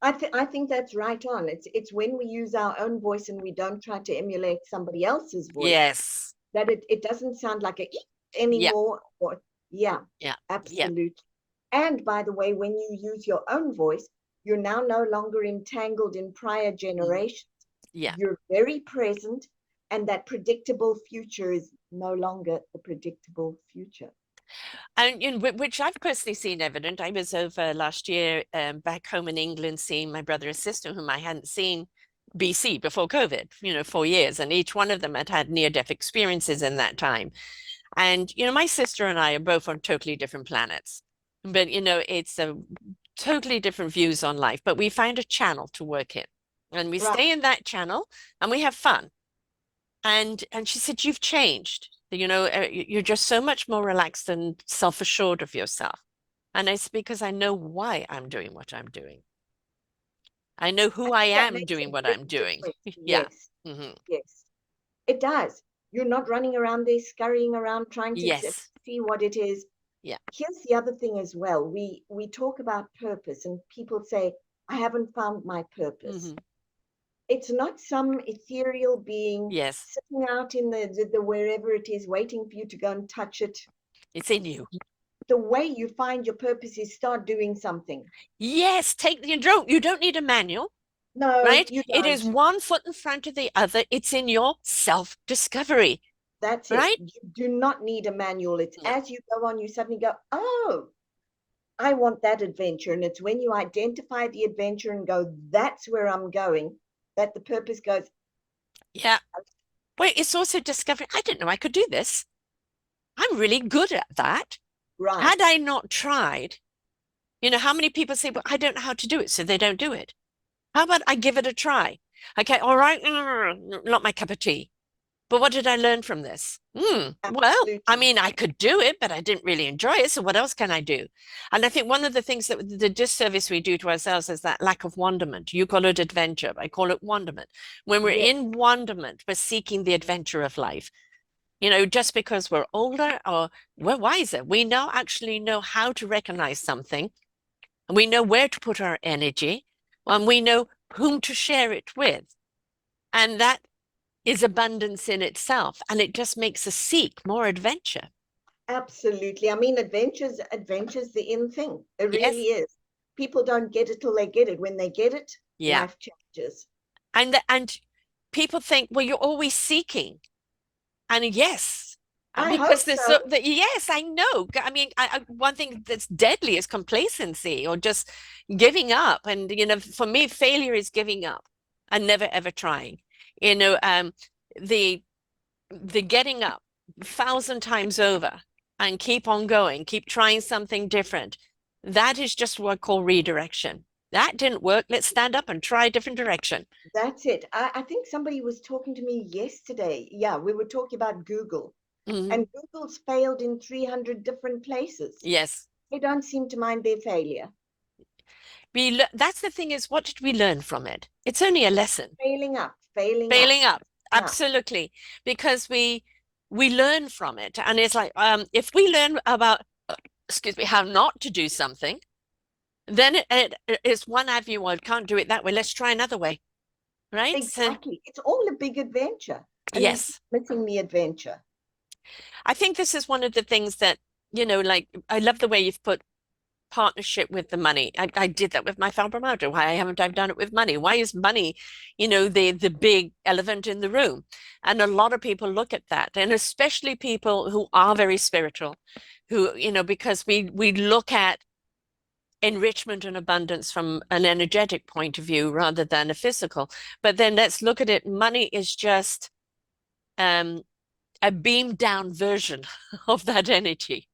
I think that's right on. It's when we use our own voice and we don't try to emulate somebody else's voice Yes. that it doesn't sound like a eek Yeah. anymore. Or yeah, Yeah. Yeah. absolutely. And by the way, when you use your own voice, you're now no longer entangled in prior Mm. generations. Yeah. You're very present, and that predictable future is no longer the predictable future. And which I've personally seen evident. I was over last year back home in England seeing my brother and sister, whom I hadn't seen BC before COVID, 4 years, and each one of them had had near-death experiences in that time. And my sister and I are both on totally different planets, but it's a totally different views on life. But we find a channel to work in, and we Right. stay in that channel, and we have fun. And she said, "You've changed. You're just so much more relaxed and self-assured of yourself." And it's because I know why I'm doing what I'm doing. I know I who I think that am makes a doing what big I'm doing. difference. Yeah. Yes. Hmm. Yes. It does. You're not running around there, scurrying around trying to Yes. see what it is. Yeah. Here's the other thing as well. We talk about purpose, and people say, "I haven't found my purpose." Hmm. It's not some ethereal being Yes. sitting out in the wherever it is, waiting for you to go and touch it. It's in you. The way you find your purpose is start doing something. Yes. You don't need a manual, No, right? you It is don't. one foot in front of the other. It's in your self-discovery, That's it. right? You do not need a manual. It's No. as you go on, you suddenly go, "Oh, I want that adventure. And it's when you identify the adventure and go, that's where I'm going, that the purpose goes, Yeah. Well, it's also discovering, I didn't know I could do this. I'm really good at that. right. Had I not tried, how many people say, well, I don't know how to do it, so they don't do it. How about I give it a try? Okay, all right, not my cup of tea. But what did I learn from this? Well, I Absolutely. mean, I could do it, but I didn't really enjoy it. So what else can I do? And I think one of the things that the disservice we do to ourselves is that lack of wonderment. You call it adventure. I call it wonderment. When we're Yes, in wonderment, we're seeking the adventure of life. Just because we're older or we're wiser, we now actually know how to recognize something, and we know where to put our energy, and we know whom to share it with. And that is abundance in itself. And it just makes us seek more adventure. absolutely. I mean, adventure's the in thing. It really Yes. is. People don't get it till they get it. When they get it, Yeah. life changes. And people think, well, you're always seeking. And yes, I because hope there's so. yes, I know. I mean, one thing that's deadly is complacency or just giving up. And, for me, failure is giving up and never ever trying. You know, um, the the getting up 1,000 times over and keep on going, keep trying something different. That is just what I call redirection. That didn't work. Let's stand up and try a different direction. That's it. I think somebody was talking to me yesterday. Yeah, we were talking about Google, Mhm. and Google's failed in 300 different places. Yes. They don't seem to mind their failure. That's the thing is, what did we learn from it? It's only a lesson. Failing up, failing up, Failing up. failing up. Absolutely. Because we learn from it. And it's like, if we learn about, excuse me, how not to do something, then it is one avenue. Well, can't do it that way. Let's try another way. Right? So, Exactly. It's all a big adventure, and we keep yes. missing the adventure. I think this is one of the things that, like, I love the way you've put partnership with the money. I did that with my fibromyalgia. Why haven't I done it with money? Why is money, the big elephant in the room? And a lot of people look at that, and especially people who are very spiritual, who, because we look at enrichment and abundance from an energetic point of view rather than a physical. But then let's look at it. Money is just um, a beamed down version of that energy,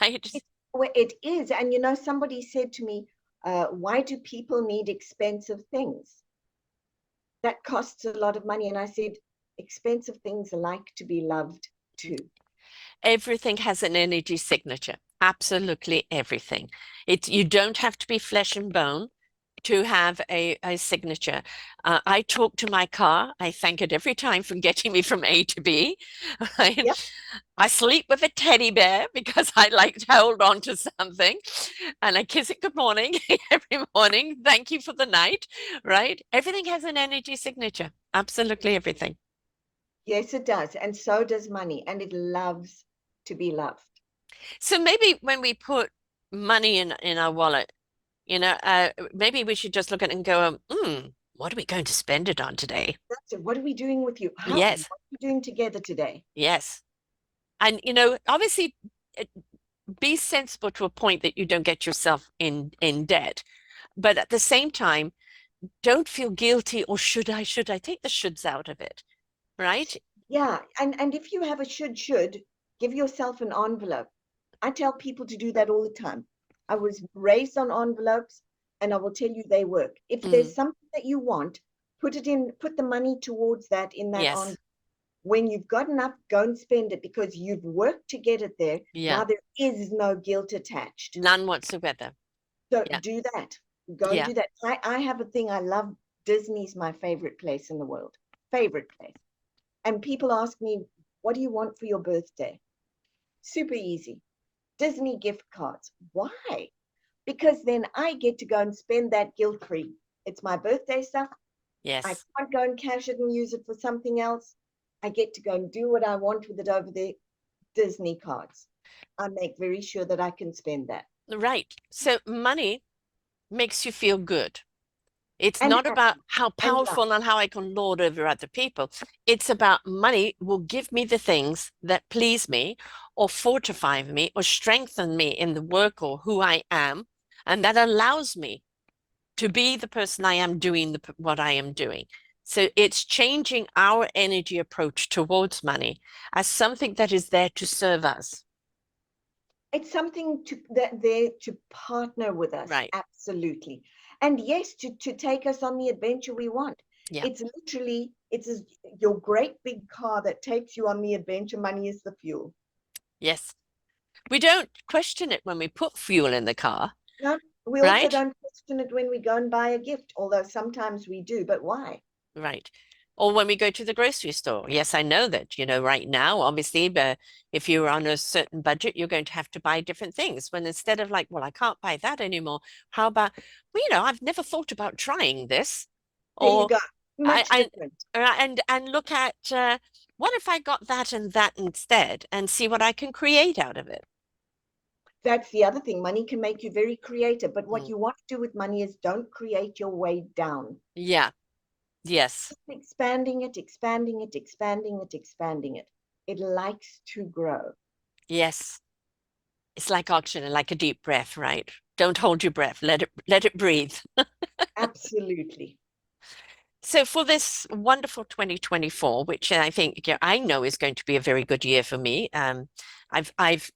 right? Well, it is. And somebody said to me, why do people need expensive things? That costs a lot of money. And I said, expensive things like to be loved too. Everything has an energy signature. Absolutely everything. You don't have to be flesh and bone to have a signature. I talk to my car. I thank it every time for getting me from A to B. I, Yep. I sleep with a teddy bear because I like to hold on to something. And I kiss it good morning every morning. Thank you for the night, right? Everything has an energy signature. Absolutely everything. Yes, it does. And so does money. And it loves to be loved. So maybe when we put money in our wallet, maybe we should just look at it and go, what are we going to spend it on today? That's it. What are we doing with you? What Yes, are we doing together today? yes. And, obviously, it- be sensible to a point that you don't get yourself in debt. But at the same time, don't feel guilty or should I take the shoulds out of it, right? Yeah. And if you have a should, give yourself an envelope. I tell people to do that all the time. I was raised on envelopes, and I will tell you they work. If Mm, there's something that you want, put the money towards that in that on. yes. When you've got enough, go and spend it because you've worked to get it there. Yeah. Now there is no guilt attached. None whatsoever. So Yeah. do that. Go and Yeah. do that. I have a thing I love. Disney's my favorite place in the world. Favorite place. And people ask me, what do you want for your birthday? Super easy. Disney gift cards. Why? Because then I get to go and spend that guilt free. It's my birthday stuff. I Yes. can't go and cash it and use it for something else. I get to go and do what I want with it over there. Disney cards. I make very sure that I can spend that. Right. So money makes you feel good. It's and not about happy how and love. powerful and how I can lord over other people. It's about money will give me the things that please me or fortify me or strengthen me in the work or who I am. And that allows me to be the person I am doing what I am doing. So it's changing our energy approach towards money as something that is there to serve us. It's something that there to partner with us, Right. absolutely. And yes, to take us on the adventure we want. Yeah. It's literally, your great big car that takes you on the adventure. Money is the fuel. Yes. We don't question it when we put fuel in the car, No, we also right? don't question it when we go and buy a gift, although sometimes we do, but why? Right. Or when we go to the grocery store. Yes, I know that, right now, obviously, but if you're on a certain budget, you're going to have to buy different things. When instead of like, well, I can't buy that anymore. How about, well, I've never thought about trying this. There you Or go. I, Much I different. and look at what if I got that and that instead and see what I can create out of it. That's the other thing. Money can make you very creative, but what Mm. you want to do with money is don't create your way down. Yeah. Yes. Expanding it, expanding it, expanding it, expanding it. It likes to grow. Yes. It's like oxygen, like a deep breath, right? Don't hold your breath. Let it breathe. Absolutely. So for this wonderful 2024, which I think I know is going to be a very good year for me. I've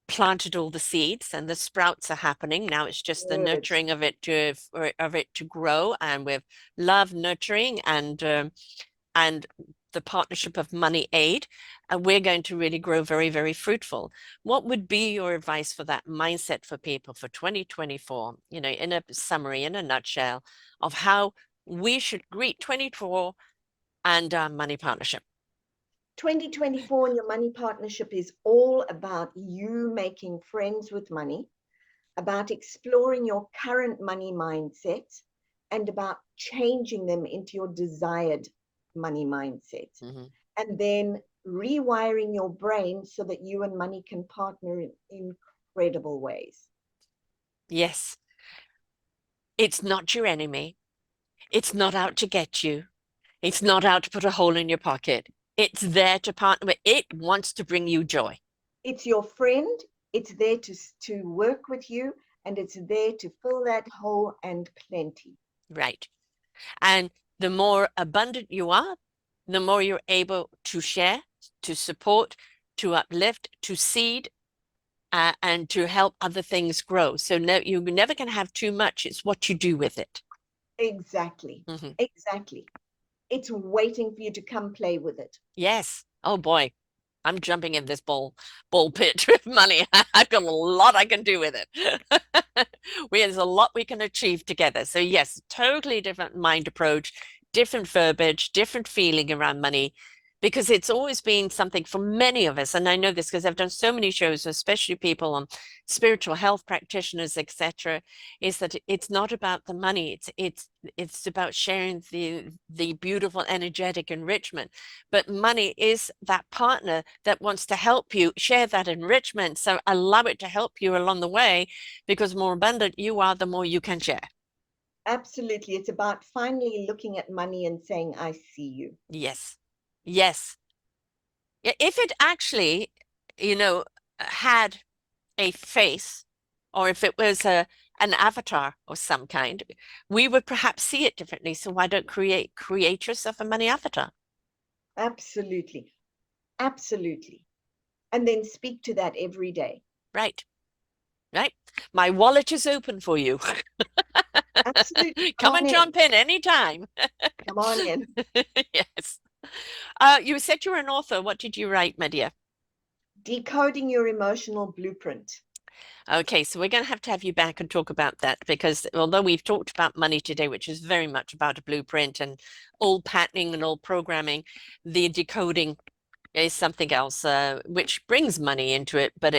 planted all the seeds and the sprouts are happening. Now it's just the Good. nurturing of it to grow, and with love, nurturing, and the partnership of money aid, and we're going to really grow very, very fruitful. What would be your advice for that mindset for people for 2024? In a summary, in a nutshell, of how we should greet 24 and our money partnership. 2024 and your money partnership is all about you making friends with money, about exploring your current money mindset, and about changing them into your desired money mindset. Mhm. And then rewiring your brain so that you and money can partner in incredible ways. Yes, it's not your enemy. It's not out to get you. It's not out to put a hole in your pocket. It's there to partner with. It wants to bring you joy. It's your friend, it's there to work with you, and it's there to fill that hole and plenty. Right. And the more abundant you are, the more you're able to share, to support, to uplift, to seed, and to help other things grow. So no, you never can have too much. It's what you do with it. Exactly. Mhm. Exactly. It's waiting for you to come play with it. Yes. Oh boy. I'm jumping in this ball pit with money. I've got a lot I can do with it. There's a lot we can achieve together. So yes, totally different mind approach, different verbiage, different feeling around money, because it's always been something for many of us. And I know this because I've done so many shows, especially people on spiritual health practitioners, etc., is that it's not about the money. It's about sharing the beautiful energetic enrichment. But money is that partner that wants to help you share that enrichment. So allow it to help you along the way, because more abundant you are, the more you can share. Absolutely. It's about finally looking at money and saying, I see you. Yes. Yes. If it actually, had a face, or if it was an avatar of some kind, we would perhaps see it differently. So why don't create yourself a money avatar? Absolutely. Absolutely. And then speak to that every day. Right. Right. My wallet is open for you. Absolutely. Come Come on and in. jump in anytime. Come on in. Yes. You said you're an author. What did you write, my dear? Decoding your emotional blueprint. Okay, so we're going to have you back and talk about that, because although we've talked about money today, which is very much about a blueprint and all patterning and all programming, the decoding is something else, which brings money into it, but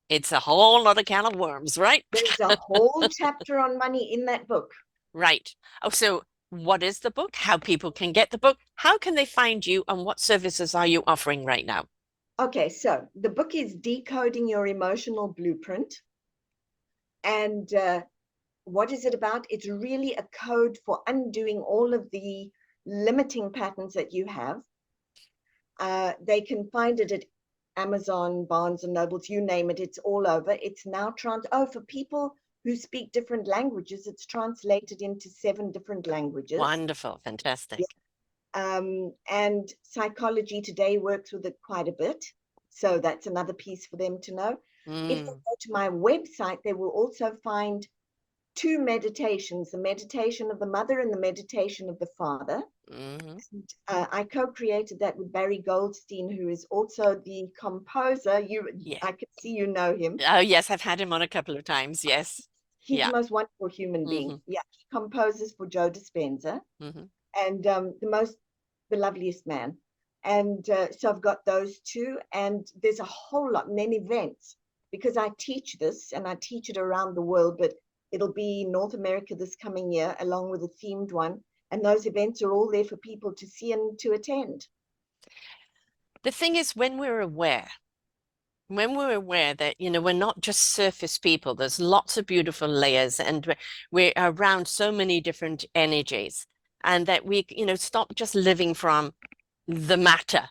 it's a whole lot of can of worms, right? There's a whole chapter on money in that book. Right. Oh, so what is the book? How people can get the book? How can they find you? And what services are you offering right now? Okay, so the book is Decoding Your Emotional Blueprint. And what is it about? It's really a code for undoing all of the limiting patterns that you have. They can find it at Amazon, Barnes and Nobles, you name it, it's all over. It's now for people who speak different languages, it's translated into 7 different languages. Wonderful, fantastic. And Psychology Today works with it quite a bit. So that's another piece for them to know. If they go to my website, they will also find 2 meditations, the meditation of the mother and the meditation of the father. And, I co-created that with Barry Goldstein, who is also the composer. I can see you know him. Oh, yes, I've had him on a couple of times. Yes. He's the most wonderful human being. Yeah, he composes for Joe Dispenza, and the loveliest man. And so I've got those 2, and there's a whole lot, and then events, because I teach this and I teach it around the world, but it'll be North America this coming year, along with a themed one. And those events are all there for people to see and to attend. The thing is, when we're aware that, we're not just surface people, there's lots of beautiful layers, and we're around so many different energies, and that we, stop just living from the matter,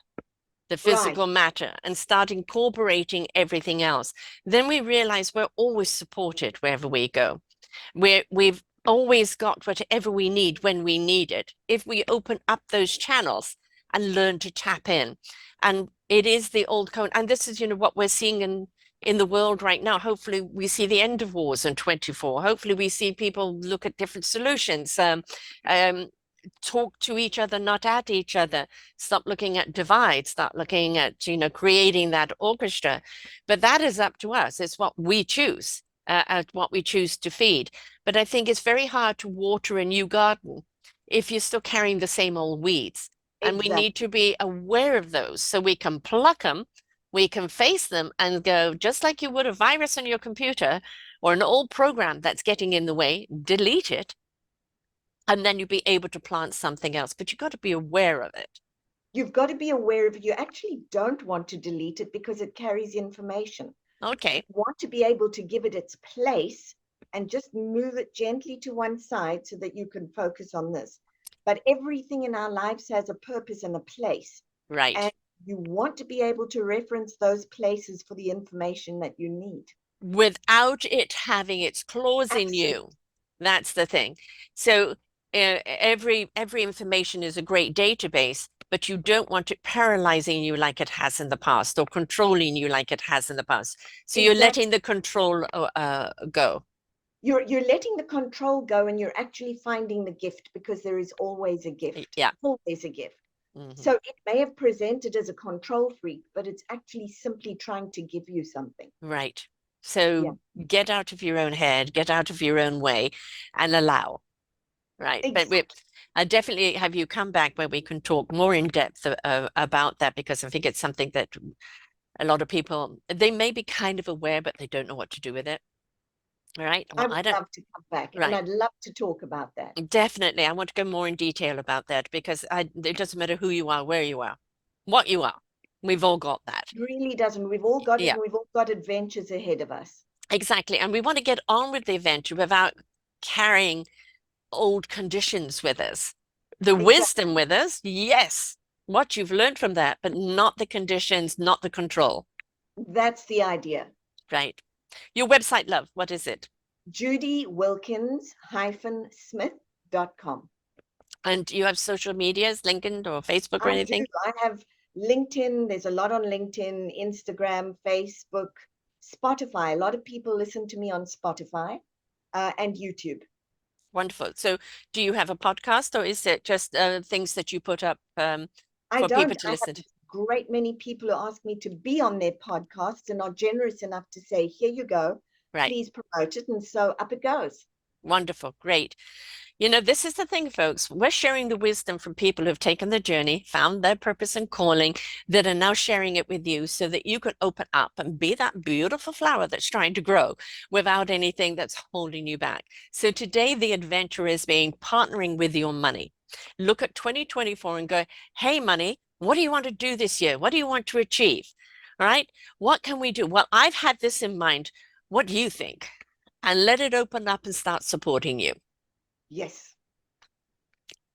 the physical matter, and start incorporating everything else, then we realize we're always supported wherever we go. We've always got whatever we need when we need it, if we open up those channels and learn to tap in. And it is the old code. And this is, what we're seeing in the world right now. Hopefully we see the end of wars in 24. Hopefully we see people look at different solutions, talk to each other, not at each other, stop looking at divides, start looking at, creating that orchestra. But that is up to us. It's what we choose. At what we choose to feed. But I think it's very hard to water a new garden if you're still carrying the same old weeds. And we need to be aware of those so we can pluck them, we can face them and go, just like you would a virus on your computer or an old program that's getting in the way, delete it. And then you'll be able to plant something else. But you've got to be aware of it. You've got to be aware of it. You actually don't want to delete it because it carries information. Okay. You want to be able to give it its place and just move it gently to one side so that you can focus on this. But everything in our lives has a purpose and a place. Right. And you want to be able to reference those places for the information that you need. Without it having its claws in you. That's the thing. So every information is a great database, but you don't want it paralyzing you like it has in the past or controlling you like it has in the past. So you're letting the control go. You're letting the control go, and you're actually finding the gift, because there is always a gift. Yeah. Always a gift. So it may have presented as a control freak, but it's actually simply trying to give you something. Right. So get out of your own head, get out of your own way, and allow. Right. Exactly. But I definitely have you come back where we can talk more in depth about that, because I think it's something that a lot of people, they may be kind of aware, but they don't know what to do with it. All right. Well, I would love to come back, and I'd love to talk about that. Definitely. I want to go more in detail about that, because it doesn't matter who you are, where you are, what you are. We've all got that. It really doesn't. We've all got it, and we've all got adventures ahead of us. Exactly. And we want to get on with the adventure without carrying old conditions with us. The wisdom with us, yes, what you've learned from that, but not the conditions, not the control. That's the idea. Right. Your website, love, what is it? Judy Wilkins-Smith.com. And you have social medias, LinkedIn or Facebook or anything? I have LinkedIn. There's a lot on LinkedIn, Instagram, Facebook, Spotify. A lot of people listen to me on Spotify and YouTube. Wonderful. So do you have a podcast, or is it just things that you put up for people to listen to? Great many people who ask me to be on their podcasts and are generous enough to say, here you go, please promote it. And so up it goes. Wonderful. Great. This is the thing, folks. We're sharing the wisdom from people who've taken the journey, found their purpose and calling, that are now sharing it with you so that you can open up and be that beautiful flower that's trying to grow without anything that's holding you back. So today, the adventure is partnering with your money. Look at 2024 and go, hey, money, what do you want to do this year? What do you want to achieve? All right. What can we do? Well, I've had this in mind. What do you think? and let it open up and start supporting you. Yes.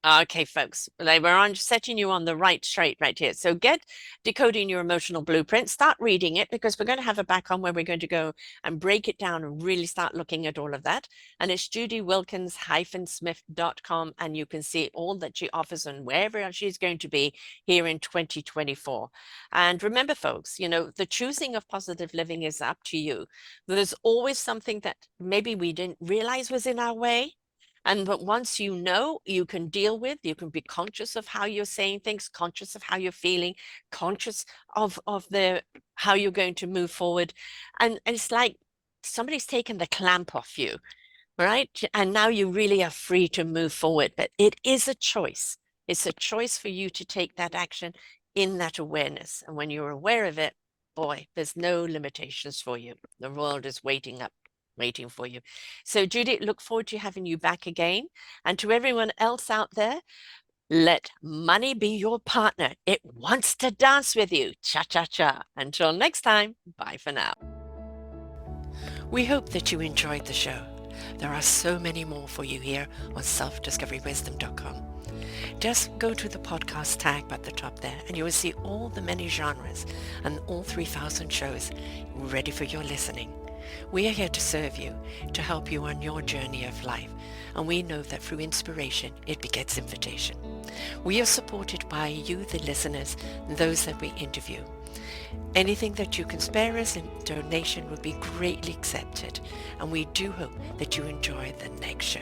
Okay, folks, we're on setting you on the right straight right here. So get Decoding Your Emotional Blueprint, start reading it, because we're going to have it back on where we're going to go and break it down and really start looking at all of that. And it's judywilkins-smith.com, and you can see all that she offers and wherever she's going to be here in 2024. And remember, folks, you know, the choosing of positive living is up to you. There's always something that maybe we didn't realize was in our way. But once you know, you can deal with, you can be conscious of how you're saying things, conscious of how you're feeling, conscious of how you're going to move forward. And it's like somebody's taken the clamp off you, right? And now you really are free to move forward. But it is a choice. It's a choice for you to take that action in that awareness. And when you're aware of it, boy, there's no limitations for you. The world is waiting for you. So Judy, look forward to having you back again. And to everyone else out there, let money be your partner. It wants to dance with you. Cha-cha-cha. Until next time, bye for now. We hope that you enjoyed the show. There are so many more for you here on selfdiscoverywisdom.com. Just go to the podcast tag at the top there and you will see all the many genres and all 3,000 shows ready for your listening. We are here to serve you, to help you on your journey of life, and we know that through inspiration, it begets invitation. We are supported by you, the listeners, and those that we interview. Anything that you can spare us in donation would be greatly accepted, and we do hope that you enjoy the next show.